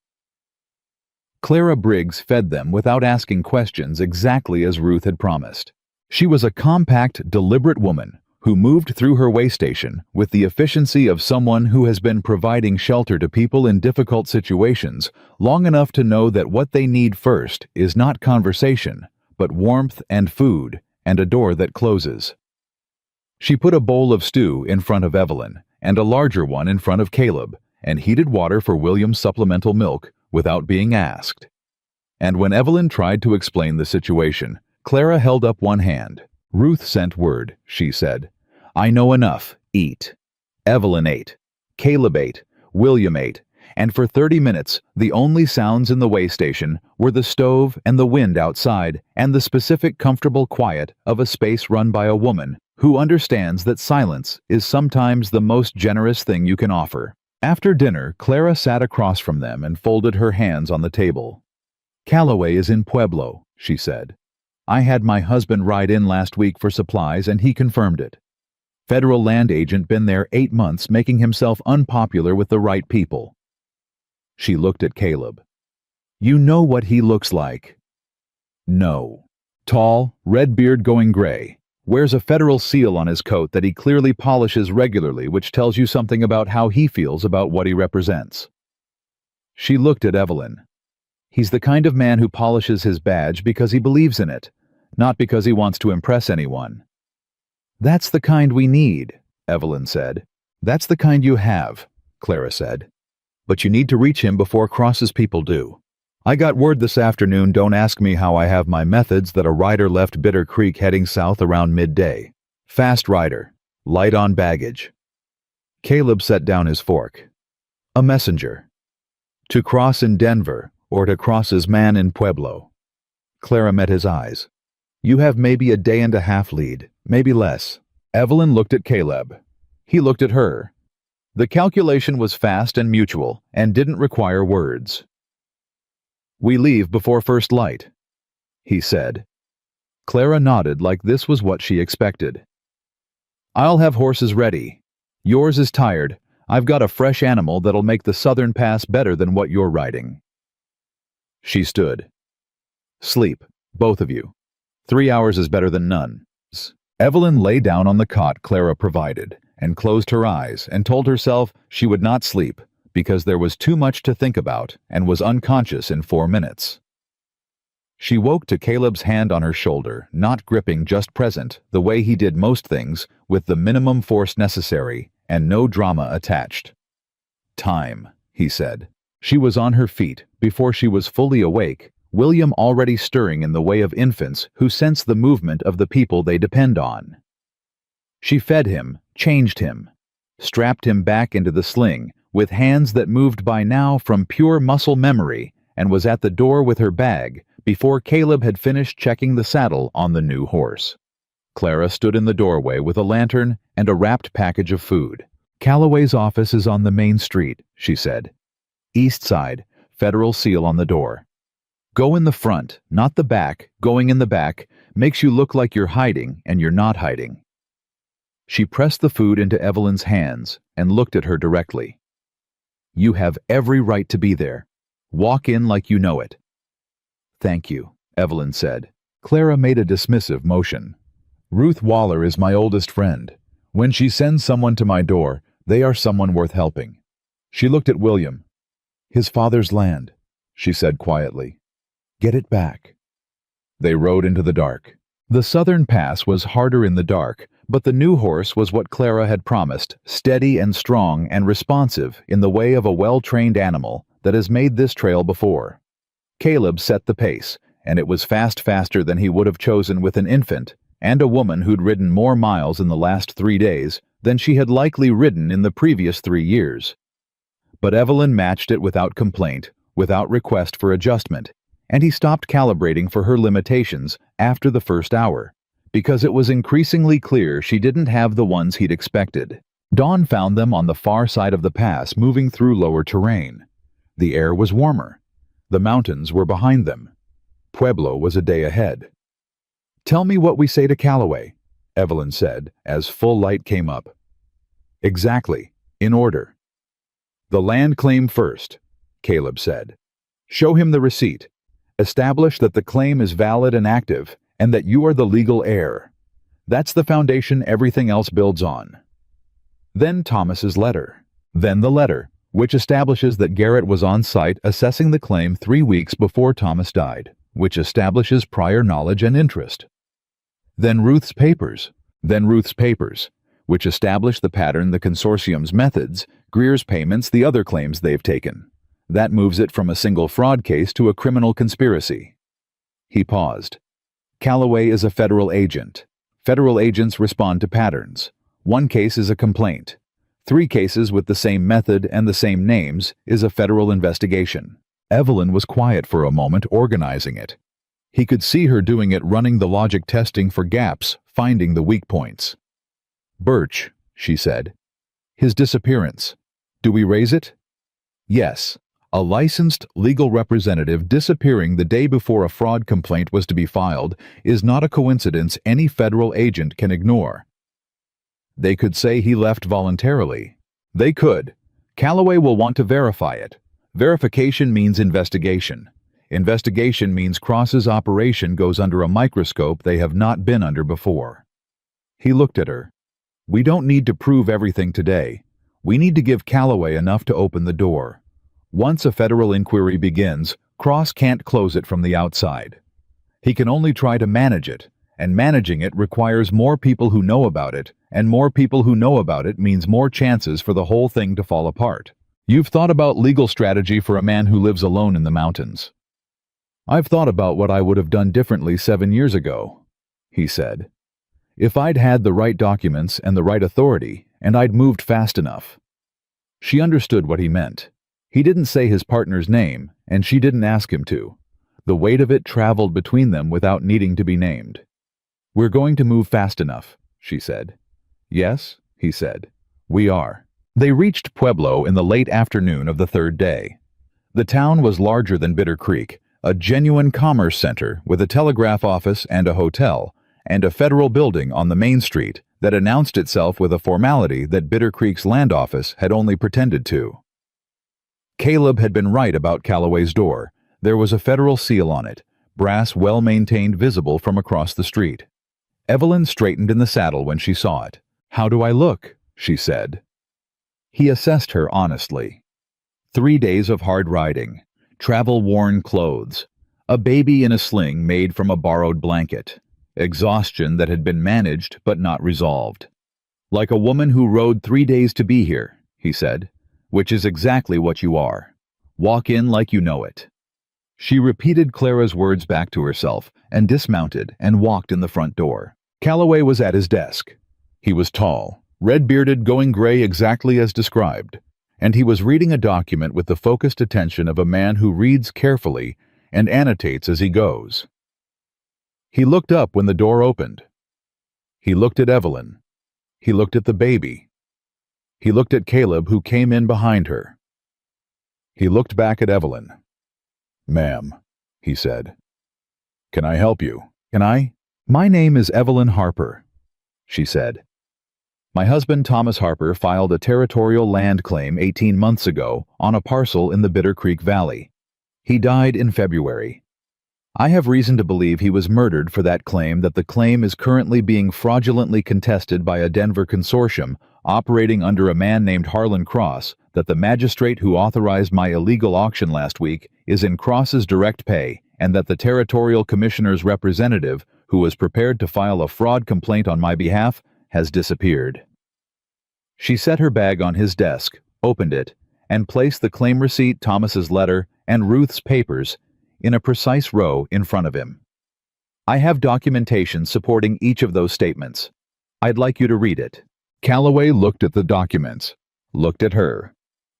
Clara Briggs fed them without asking questions exactly as Ruth had promised. She was a compact, deliberate woman who moved through her way station with the efficiency of someone who has been providing shelter to people in difficult situations long enough to know that what they need first is not conversation, but warmth and food and a door that closes. She put a bowl of stew in front of Evelyn and a larger one in front of Caleb and heated water for William's supplemental milk without being asked. And when Evelyn tried to explain the situation, Clara held up one hand. Ruth sent word, she said. I know enough. Eat. Evelyn ate. Caleb ate. William ate. And for 30 minutes, the only sounds in the way station were the stove and the wind outside and the specific comfortable quiet of a space run by a woman who understands that silence is sometimes the most generous thing you can offer. After dinner, Clara sat across from them and folded her hands on the table. Calloway is in Pueblo, she said. I had my husband ride in last week for supplies and he confirmed it. Federal land agent been there 8 months making himself unpopular with the right people. She looked at Caleb. You know what he looks like? No. Tall, red beard going gray. Wears a federal seal on his coat that he clearly polishes regularly, which tells you something about how he feels about what he represents. She looked at Evelyn. He's the kind of man who polishes his badge because he believes in it, not because he wants to impress anyone. That's the kind we need, Evelyn said. That's the kind you have, Clara said. But you need to reach him before Cross's people do. I got word this afternoon, don't ask me how I have my methods, that a rider left Bitter Creek heading south around midday. Fast rider. Light on baggage. Caleb set down his fork. A messenger. To Cross in Denver, or to Cross's man in Pueblo. Clara met his eyes. You have maybe a day and a half lead, maybe less. Evelyn looked at Caleb. He looked at her. The calculation was fast and mutual, and didn't require words. We leave before first light, he said. Clara nodded like this was what she expected. I'll have horses ready. Yours is tired. I've got a fresh animal that'll make the southern pass better than what you're riding. She stood. Sleep, both of you. 3 hours is better than none. Evelyn lay down on the cot Clara provided and closed her eyes and told herself she would not sleep because there was too much to think about and was unconscious in 4 minutes. She woke to Caleb's hand on her shoulder, not gripping, just present, the way he did most things, with the minimum force necessary, and no drama attached. "Time," he said. She was on her feet, before she was fully awake, William already stirring in the way of infants who sense the movement of the people they depend on. She fed him, changed him, strapped him back into the sling, with hands that moved by now from pure muscle memory, and was at the door with her bag, before Caleb had finished checking the saddle on the new horse. Clara stood in the doorway with a lantern and a wrapped package of food. "Calloway's office is on the main street," she said. "East side, federal seal on the door. Go in the front, not the back. Going in the back makes you look like you're hiding, and you're not hiding." She pressed the food into Evelyn's hands and looked at her directly. "You have every right to be there. Walk in like you know it." "Thank you," Evelyn said. Clara made a dismissive motion. "Ruth Waller is my oldest friend. When she sends someone to my door, they are someone worth helping." She looked at William. "His father's land," she said quietly. "Get it back." They rode into the dark. The southern pass was harder in the dark, but the new horse was what Clara had promised, steady and strong and responsive in the way of a well-trained animal that has made this trail before. Caleb set the pace, and it was faster than he would have chosen with an infant, and a woman who'd ridden more miles in the last 3 days than she had likely ridden in the previous 3 years. But Evelyn matched it without complaint, without request for adjustment, and he stopped calibrating for her limitations after the first hour, because it was increasingly clear she didn't have the ones he'd expected. Dawn found them on the far side of the pass, moving through lower terrain. The air was warmer. The mountains were behind them. Pueblo was a day ahead. "Tell me what we say to Calloway," Evelyn said, as full light came up. "Exactly. In order." "The land claim first," Caleb said. "Show him the receipt. Establish that the claim is valid and active, and that you are the legal heir. That's the foundation everything else builds on." Then Thomas's letter. Then the letter, which establishes that Garrett was on site assessing the claim 3 weeks before Thomas died, which establishes prior knowledge and interest. Then Ruth's papers, which establish the pattern, the consortium's methods, Greer's payments, the other claims they've taken. That moves it from a single fraud case to a criminal conspiracy. He paused. "Calloway is a federal agent. Federal agents respond to patterns. 1 case is a complaint. 3 cases with the same method and the same names is a federal investigation." Evelyn was quiet for a moment, organizing it. He could see her doing it, running the logic testing for gaps, finding the weak points. "Birch," she said. "His disappearance. Do we raise it?" "Yes. A licensed legal representative disappearing the day before a fraud complaint was to be filed is not a coincidence any federal agent can ignore." "They could say he left voluntarily." "They could. Calloway will want to verify it. Verification means investigation. Investigation means Cross's operation goes under a microscope they have not been under before." He looked at her. "We don't need to prove everything today. We need to give Calloway enough to open the door. Once a federal inquiry begins, Cross can't close it from the outside. He can only try to manage it, and managing it requires more people who know about it, and more people who know about it means more chances for the whole thing to fall apart. You've thought about legal strategy for a man who lives alone in the mountains." "I've thought about what I would have done differently 7 years ago," he said. "If I'd had the right documents and the right authority, and I'd moved fast enough." She understood what he meant. He didn't say his partner's name, and she didn't ask him to. The weight of it traveled between them without needing to be named. "We're going to move fast enough," she said. "Yes," he said. "We are." They reached Pueblo in the late afternoon of the 3rd day. The town was larger than Bitter Creek, a genuine commerce center with a telegraph office and a hotel, and a federal building on the main street that announced itself with a formality that Bitter Creek's land office had only pretended to. Caleb had been right about Calloway's door. There was a federal seal on it, brass well-maintained, visible from across the street. Evelyn straightened in the saddle when she saw it. "How do I look?" she said. He assessed her honestly. 3 days of hard riding, travel-worn clothes, A baby in a sling made from a borrowed blanket. Exhaustion that had been managed but not resolved. Like a woman who rode 3 days to be here, he said, which is exactly what you are. Walk in like you know it. She repeated Clara's words back to herself and dismounted and walked in the front door. Calloway was at his desk. He was tall, red-bearded, going gray exactly as described, and he was reading a document with the focused attention of a man who reads carefully and annotates as he goes. He looked up when the door opened. He looked at Evelyn. He looked at the baby. He looked at Caleb, who came in behind her. He looked back at Evelyn. "Ma'am," he said. "Can I help you?" "Can I?" "My name is Evelyn Harper," she said. "My husband Thomas Harper filed a territorial land claim 18 months ago on a parcel in the Bitter Creek Valley. He died in February. I have reason to believe he was murdered for that claim. That the claim is currently being fraudulently contested by a Denver consortium operating under a man named Harlan Cross, that the magistrate who authorized my illegal auction last week is in Cross's direct pay, and that the territorial commissioner's representative, who was prepared to file a fraud complaint on my behalf, has disappeared." She set her bag on his desk, opened it, and placed the claim receipt, Thomas's letter, and Ruth's papers in a precise row in front of him. "I have documentation supporting each of those statements. I'd like you to read it." Calloway looked at the documents, looked at her,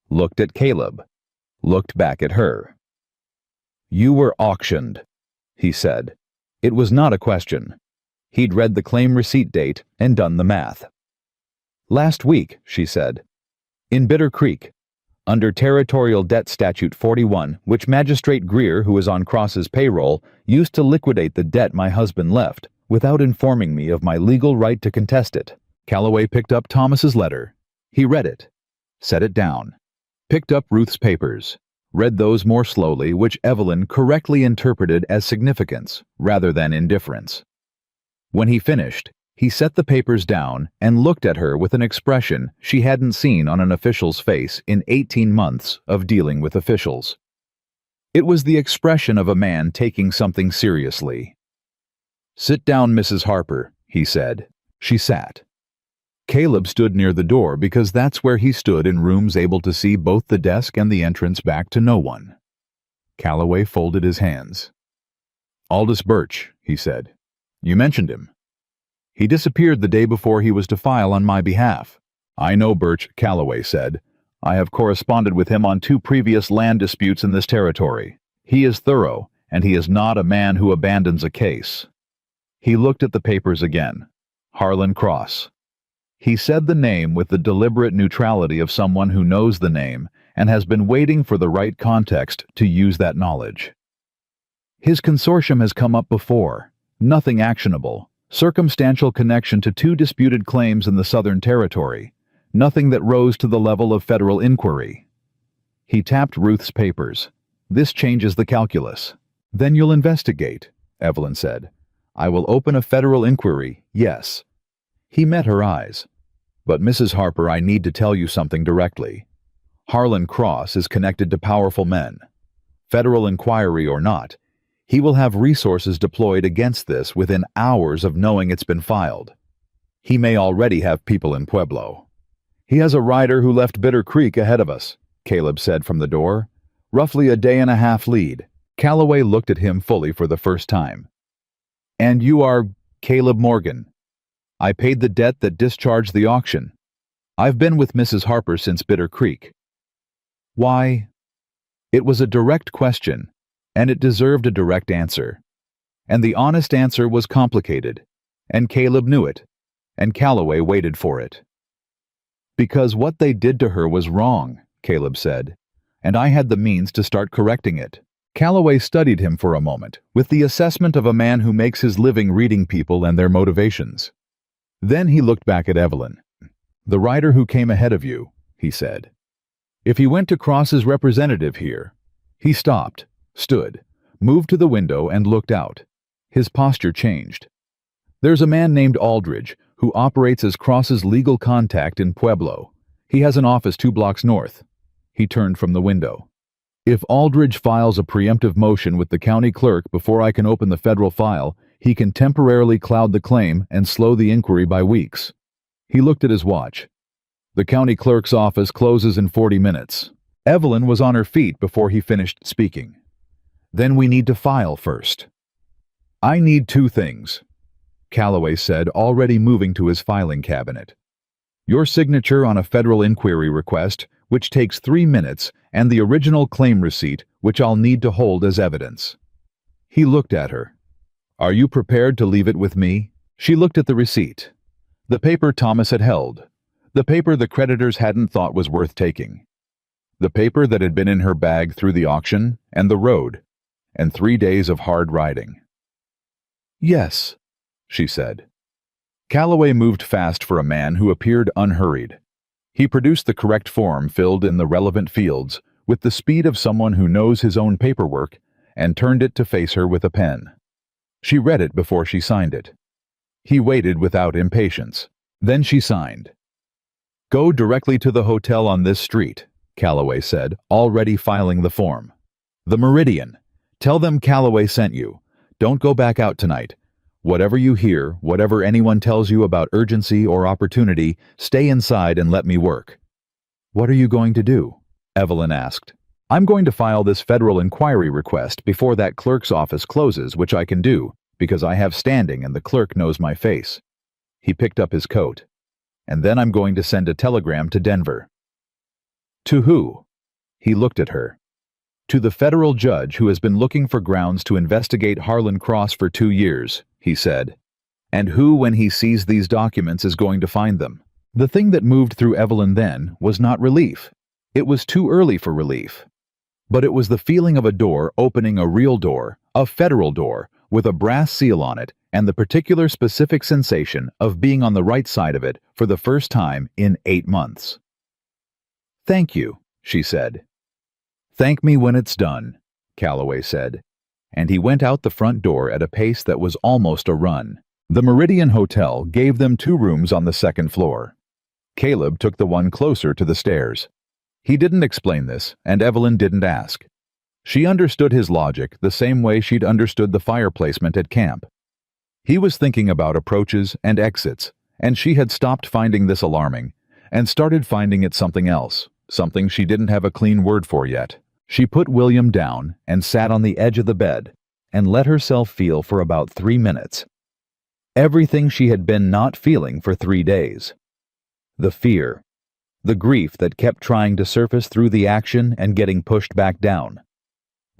looked at Caleb, looked back at her. "You were auctioned," he said. It was not a question. He'd read the claim receipt date and done the math. "Last week," she said. "In Bitter Creek. Under Territorial Debt Statute 41, which Magistrate Greer, who is on Cross's payroll, used to liquidate the debt my husband left, without informing me of my legal right to contest it." Calloway picked up Thomas's letter. He read it, set it down, picked up Ruth's papers, read those more slowly, which Evelyn correctly interpreted as significance rather than indifference. When he finished, he set the papers down and looked at her with an expression she hadn't seen on an official's face in 18 months of dealing with officials. It was the expression of a man taking something seriously. "Sit down, Mrs. Harper," he said. She sat. Caleb stood near the door because that's where he stood in rooms able to see both the desk and the entrance back to no one. Calloway folded his hands. "Aldous Birch," he said. "You mentioned him. He disappeared the day before he was to file on my behalf." "I know Birch," Calloway said. "I have corresponded with him on 2 previous land disputes in this territory. He is thorough, and he is not a man who abandons a case." He looked at the papers again. Harlan Cross. He said the name with the deliberate neutrality of someone who knows the name and has been waiting for the right context to use that knowledge. "His consortium has come up before. Nothing actionable. Circumstantial connection to 2 disputed claims in the Southern Territory. Nothing that rose to the level of federal inquiry." He tapped Ruth's papers. "This changes the calculus." "Then you'll investigate," Evelyn said. "I will open a federal inquiry, yes." He met her eyes. "But Mrs. Harper, I need to tell you something directly. Harlan Cross is connected to powerful men. Federal inquiry or not, he will have resources deployed against this within hours of knowing it's been filed. He may already have people in Pueblo." "He has a rider who left Bitter Creek ahead of us," Caleb said from the door. "Roughly a day and a half lead." Calloway looked at him fully for the first time. "And you are Caleb Morgan. I paid the debt that discharged the auction. I've been with Mrs. Harper since Bitter Creek." "Why?" It was a direct question, and it deserved a direct answer. And the honest answer was complicated, and Caleb knew it, and Calloway waited for it. "Because what they did to her was wrong," Caleb said, "and I had the means to start correcting it." Calloway studied him for a moment, with the assessment of a man who makes his living reading people and their motivations. Then he looked back at Evelyn. "The rider who came ahead of you," he said. "If he went to Cross's representative here." He stopped, stood, moved to the window and looked out. His posture changed. "There's a man named Aldridge who operates as Cross's legal contact in Pueblo. He has an office 2 blocks north." He turned from the window. If Aldridge files a preemptive motion with the county clerk before I can open the federal file, he can temporarily cloud the claim and slow the inquiry by weeks. He looked at his watch. The county clerk's office closes in 40 minutes. Evelyn was on her feet before he finished speaking. Then we need to file first. I need 2 things, Calloway said, already moving to his filing cabinet. Your signature on a federal inquiry request, which takes 3 minutes, and the original claim receipt, which I'll need to hold as evidence. He looked at her. Are you prepared to leave it with me? She looked at the receipt. The paper Thomas had held. The paper the creditors hadn't thought was worth taking. The paper that had been in her bag through the auction, and the road, and 3 days of hard riding. Yes, she said. Calloway moved fast for a man who appeared unhurried. He produced the correct form filled in the relevant fields with the speed of someone who knows his own paperwork and turned it to face her with a pen. She read it before she signed it. He waited without impatience. Then she signed. Go directly to the hotel on this street, Calloway said, already filing the form. The Meridian. Tell them Calloway sent you. Don't go back out tonight. Whatever you hear, whatever anyone tells you about urgency or opportunity, stay inside and let me work. What are you going to do? Evelyn asked. I'm going to file this federal inquiry request before that clerk's office closes, which I can do, because I have standing and the clerk knows my face. He picked up his coat. And then I'm going to send a telegram to Denver. To who? He looked at her. To the federal judge who has been looking for grounds to investigate Harlan Cross for 2 years, he said. And who, when he sees these documents, is going to find them? The thing that moved through Evelyn then was not relief. It was too early for relief. But it was the feeling of a door opening, a real door, a federal door, with a brass seal on it, and the particular specific sensation of being on the right side of it for the first time in 8 months. Thank you, she said. Thank me when it's done, Calloway said, and he went out the front door at a pace that was almost a run. The Meridian Hotel gave them 2 rooms on the 2nd floor. Caleb took the one closer to the stairs. He didn't explain this, and Evelyn didn't ask. She understood his logic the same way she'd understood the fire placement at camp. He was thinking about approaches and exits, and she had stopped finding this alarming, and started finding it something else, something she didn't have a clean word for yet. She put William down and sat on the edge of the bed and let herself feel for about 3 minutes. Everything she had been not feeling for 3 days. The fear, the grief that kept trying to surface through the action and getting pushed back down.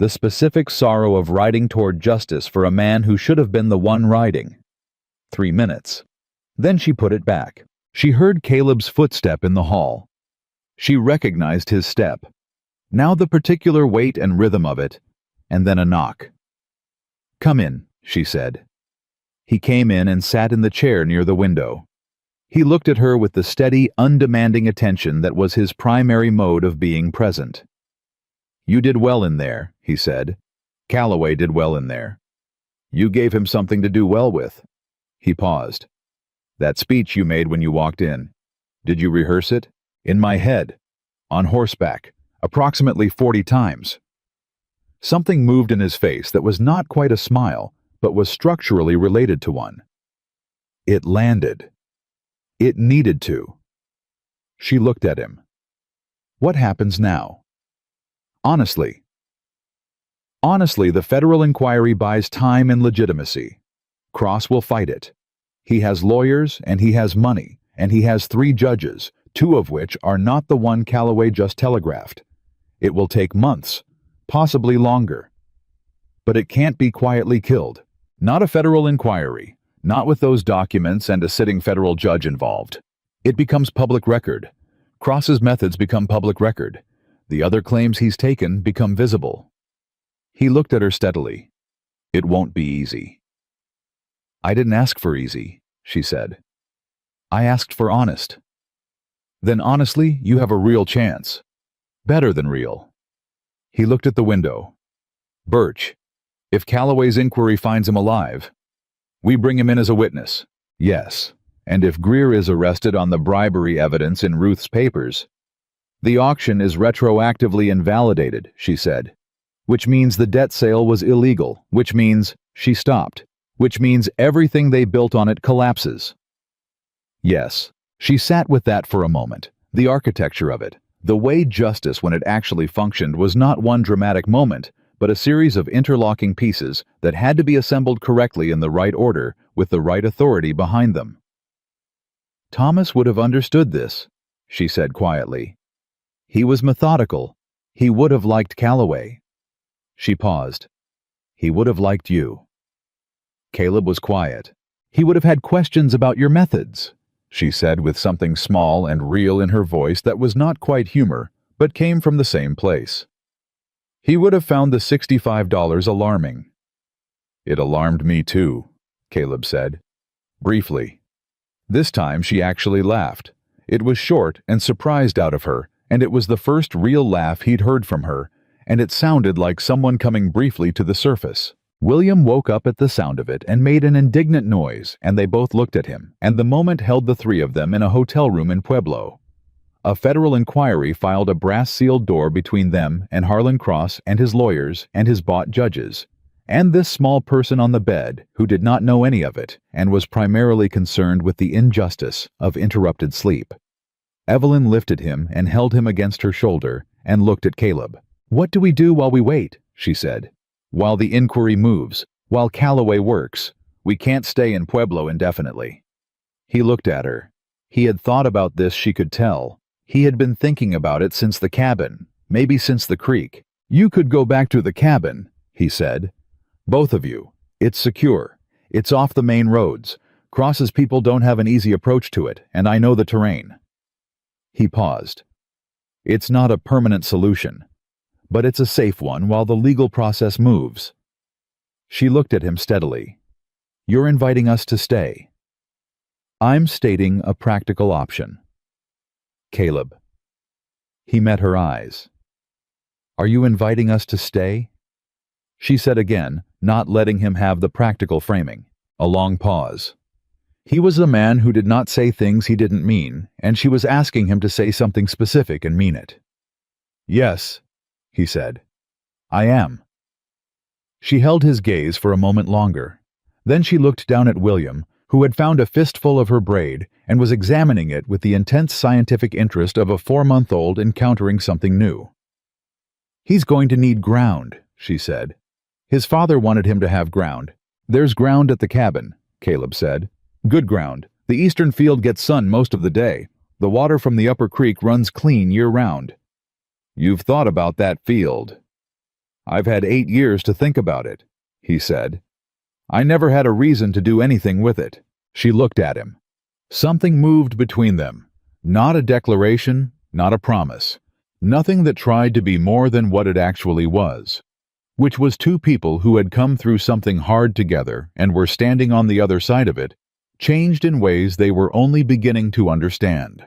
The specific sorrow of riding toward justice for a man who should have been the one riding. 3 minutes. Then she put it back. She heard Caleb's footstep in the hall. She recognized his step. Now the particular weight and rhythm of it, and then a knock. Come in, she said. He came in and sat in the chair near the window. He looked at her with the steady, undemanding attention that was his primary mode of being present. You did well in there, he said. Calloway did well in there. You gave him something to do well with. He paused. That speech you made when you walked in. Did you rehearse it? In my head. On horseback. Approximately 40 times. Something moved in his face that was not quite a smile, but was structurally related to one. It landed. It needed to. She looked at him. What happens now? Honestly, the federal inquiry buys time and legitimacy. Cross will fight it. He has lawyers, and he has money, and he has 3 judges, 2 of which are not the one Calloway just telegraphed. It will take months, possibly longer. But it can't be quietly killed. Not a federal inquiry, not with those documents and a sitting federal judge involved. It becomes public record. Cross's methods become public record. The other claims he's taken become visible. He looked at her steadily. It won't be easy. I didn't ask for easy, she said. I asked for honest. Then honestly, you have a real chance. Better than real. He looked at the window. Birch, if Calloway's inquiry finds him alive, we bring him in as a witness. Yes, and if Greer is arrested on the bribery evidence in Ruth's papers, The auction is retroactively invalidated, she said. Which means the debt sale was illegal, which means she stopped, which means everything they built on it collapses. Yes, she sat with that for a moment. The architecture of it, the way justice when it actually functioned was not one dramatic moment, but a series of interlocking pieces that had to be assembled correctly in the right order with the right authority behind them. Thomas would have understood this, she said quietly. He was methodical. He would have liked Calloway. She paused. He would have liked you. Caleb was quiet. He would have had questions about your methods, she said with something small and real in her voice that was not quite humor, but came from the same place. He would have found the $65 alarming. It alarmed me too, Caleb said. Briefly. This time she actually laughed. It was short and surprised out of her, and it was the first real laugh he'd heard from her, and it sounded like someone coming briefly to the surface. William woke up at the sound of it and made an indignant noise, and they both looked at him, and the moment held the three of them in a hotel room in Pueblo. A federal inquiry filed a brass-sealed door between them and Harlan Cross and his lawyers and his bought judges, and this small person on the bed who did not know any of it and was primarily concerned with the injustice of interrupted sleep. Evelyn lifted him and held him against her shoulder and looked at Caleb. "What do we do while we wait?" she said. "While the inquiry moves, while Calloway works, we can't stay in Pueblo indefinitely." He looked at her. He had thought about this, she could tell. He had been thinking about it since the cabin, maybe since the creek. "You could go back to the cabin," he said. "Both of you. It's secure. It's off the main roads. Cross's people don't have an easy approach to it, and I know the terrain." He paused. "It's not a permanent solution, but it's a safe one while the legal process moves." She looked at him steadily. "You're inviting us to stay." "I'm stating a practical option." "Caleb." He met her eyes. "Are you inviting us to stay?" She said again, not letting him have the practical framing. A long pause. He was a man who did not say things he didn't mean, and she was asking him to say something specific and mean it. "Yes," he said. "I am." She held his gaze for a moment longer. Then she looked down at William, who had found a fistful of her braid and was examining it with the intense scientific interest of a 4-month-old encountering something new. "He's going to need ground," she said. "His father wanted him to have ground." "There's ground at the cabin," Caleb said. "Good ground. The eastern field gets sun most of the day. The water from the upper creek runs clean year-round." "You've thought about that field." "I've had 8 years to think about it," he said. "I never had a reason to do anything with it." She looked at him. Something moved between them. Not a declaration, not a promise. Nothing that tried to be more than what it actually was. Which was two people who had come through something hard together and were standing on the other side of it, changed in ways they were only beginning to understand.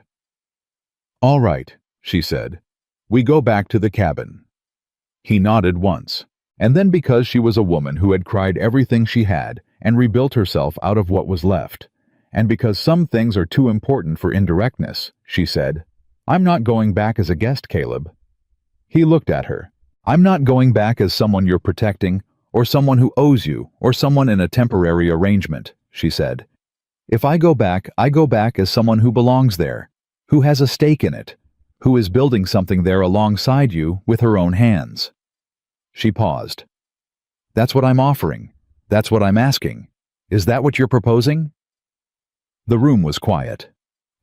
"All right," she said. "We go back to the cabin." He nodded once, and then because she was a woman who had cried everything she had and rebuilt herself out of what was left, and because some things are too important for indirectness, she said, "I'm not going back as a guest, Caleb." He looked at her. "I'm not going back as someone you're protecting, or someone who owes you, or someone in a temporary arrangement," she said. "If I go back as someone who belongs there, who has a stake in it, who is building something there alongside you with her own hands." She paused. "That's what I'm offering. That's what I'm asking. Is that what you're proposing?" The room was quiet.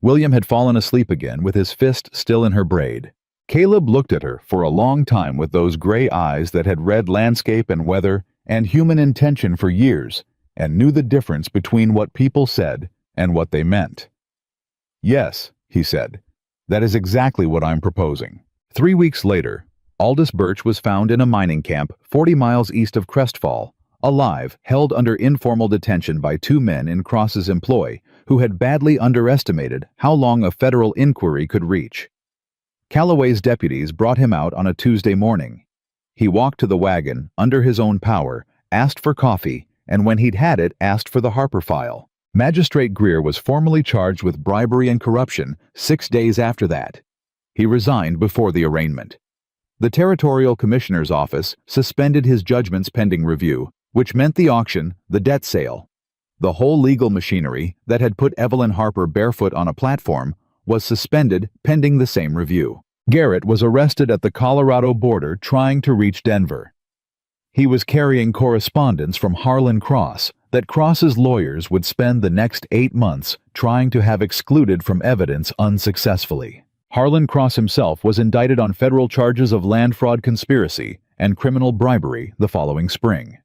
William had fallen asleep again with his fist still in her braid. Caleb looked at her for a long time with those gray eyes that had read landscape and weather and human intention for years, and knew the difference between what people said and what they meant. "Yes," he said, "that is exactly what I'm proposing." 3 weeks later, Aldous Birch was found in a mining camp 40 miles east of Crestfall, alive, held under informal detention by 2 men in Cross's employ who had badly underestimated how long a federal inquiry could reach. Calloway's deputies brought him out on a Tuesday morning. He walked to the wagon, under his own power, asked for coffee, and when he'd had it, asked for the Harper file. Magistrate Greer was formally charged with bribery and corruption 6 days after that. He resigned before the arraignment. The Territorial Commissioner's Office suspended his judgments pending review, which meant the auction, the debt sale. The whole legal machinery that had put Evelyn Harper barefoot on a platform was suspended pending the same review. Garrett was arrested at the Colorado border trying to reach Denver. He was carrying correspondence from Harlan Cross that Cross's lawyers would spend the next 8 months trying to have excluded from evidence unsuccessfully. Harlan Cross himself was indicted on federal charges of land fraud conspiracy and criminal bribery the following spring.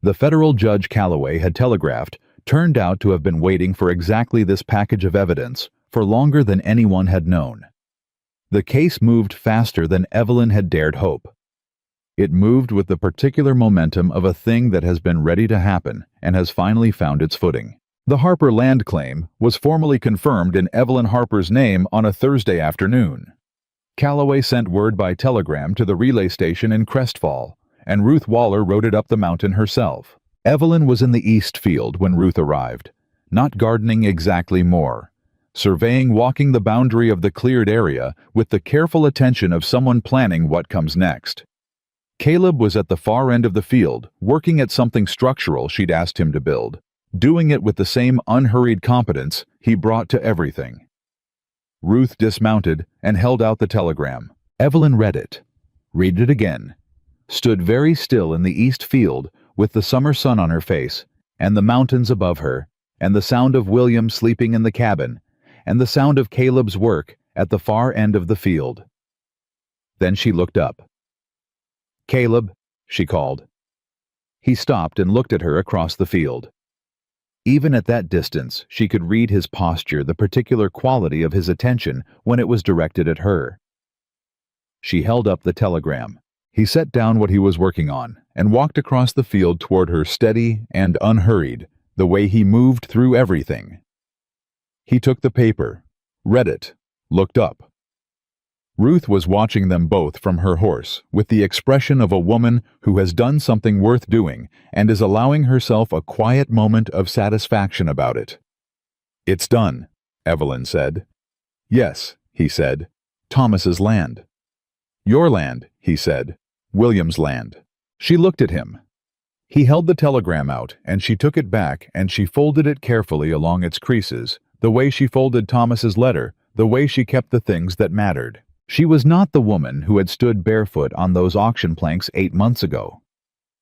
The federal judge Calloway had telegraphed turned out to have been waiting for exactly this package of evidence for longer than anyone had known. The case moved faster than Evelyn had dared hope. It moved with the particular momentum of a thing that has been ready to happen and has finally found its footing. The Harper land claim was formally confirmed in Evelyn Harper's name on a Thursday afternoon. Calloway sent word by telegram to the relay station in Crestfall, and Ruth Waller rode it up the mountain herself. Evelyn was in the east field when Ruth arrived, not gardening exactly more, surveying walking the boundary of the cleared area with the careful attention of someone planning what comes next. Caleb was at the far end of the field, working at something structural she'd asked him to build, doing it with the same unhurried competence he brought to everything. Ruth dismounted and held out the telegram. Evelyn read it, read it again, stood very still in the east field with the summer sun on her face, and the mountains above her, and the sound of William sleeping in the cabin, and the sound of Caleb's work at the far end of the field. Then she looked up. "Caleb," she called. He stopped and looked at her across the field. Even at that distance, she could read his posture, the particular quality of his attention when it was directed at her. She held up the telegram. He set down what he was working on and walked across the field toward her, steady and unhurried, the way he moved through everything. He took the paper, read it, looked up. Ruth was watching them both from her horse with the expression of a woman who has done something worth doing and is allowing herself a quiet moment of satisfaction about it. "It's done," Evelyn said. "Yes," he said. "Thomas's land." "Your land," he said. "William's land." She looked at him. He held the telegram out, and she took it back and she folded it carefully along its creases, the way she folded Thomas's letter, the way she kept the things that mattered. She was not the woman who had stood barefoot on those auction planks 8 months ago.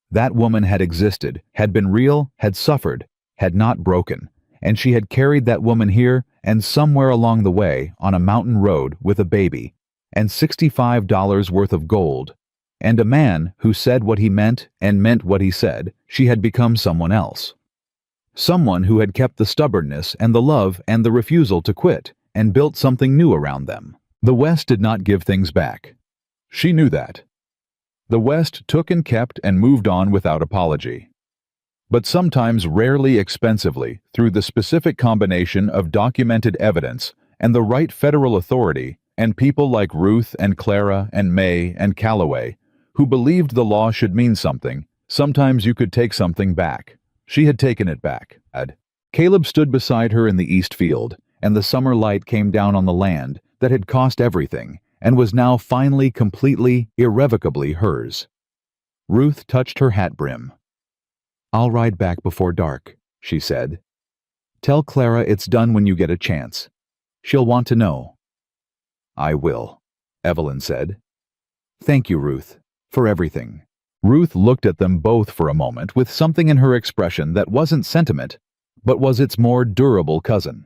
That woman had existed, had been real, had suffered, had not broken, and she had carried that woman here and somewhere along the way on a mountain road with a baby, and $65 worth of gold, and a man who said what he meant and meant what he said. She had become someone else. Someone who had kept the stubbornness and the love and the refusal to quit, and built something new around them. The West did not give things back. She knew that. The West took and kept and moved on without apology. But sometimes, rarely expensively, through the specific combination of documented evidence and the right federal authority and people like Ruth and Clara and May and Calloway, who believed the law should mean something, sometimes you could take something back. She had taken it back. Caleb stood beside her in the east field, and the summer light came down on the land that had cost everything and was now finally, completely, irrevocably hers. Ruth touched her hat brim. "I'll ride back before dark," she said. "Tell Clara it's done when you get a chance. She'll want to know." "I will," Evelyn said. "Thank you, Ruth, for everything." Ruth looked at them both for a moment with something in her expression that wasn't sentiment, but was its more durable cousin.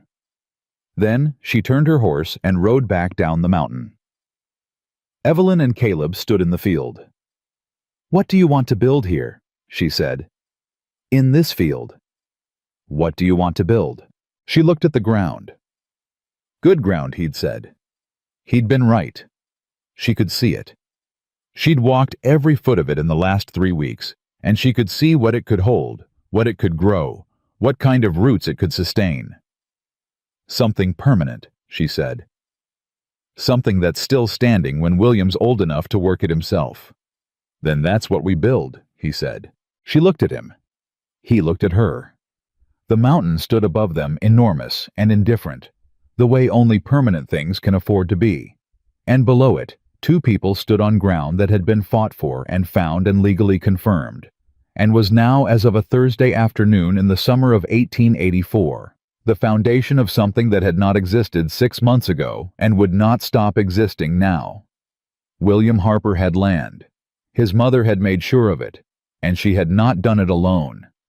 Then she turned her horse and rode back down the mountain. Evelyn and Caleb stood in the field. "What do you want to build here?" she said. "In this field." "What do you want to build?" She looked at the ground. Good ground, he'd said. He'd been right. She could see it. She'd walked every foot of it in the last 3 weeks, and she could see what it could hold, what it could grow, what kind of roots it could sustain. "Something permanent," she said. "Something that's still standing when William's old enough to work it himself." "Then that's what we build," he said. She looked at him. He looked at her. The mountain stood above them, enormous and indifferent, the way only permanent things can afford to be. And below it, two people stood on ground that had been fought for and found and legally confirmed, and was now, as of a Thursday afternoon in the summer of 1884, the foundation of something that had not existed 6 months ago and would not stop existing now. William Harper had land. His mother had made sure of it, and she had not done it alone.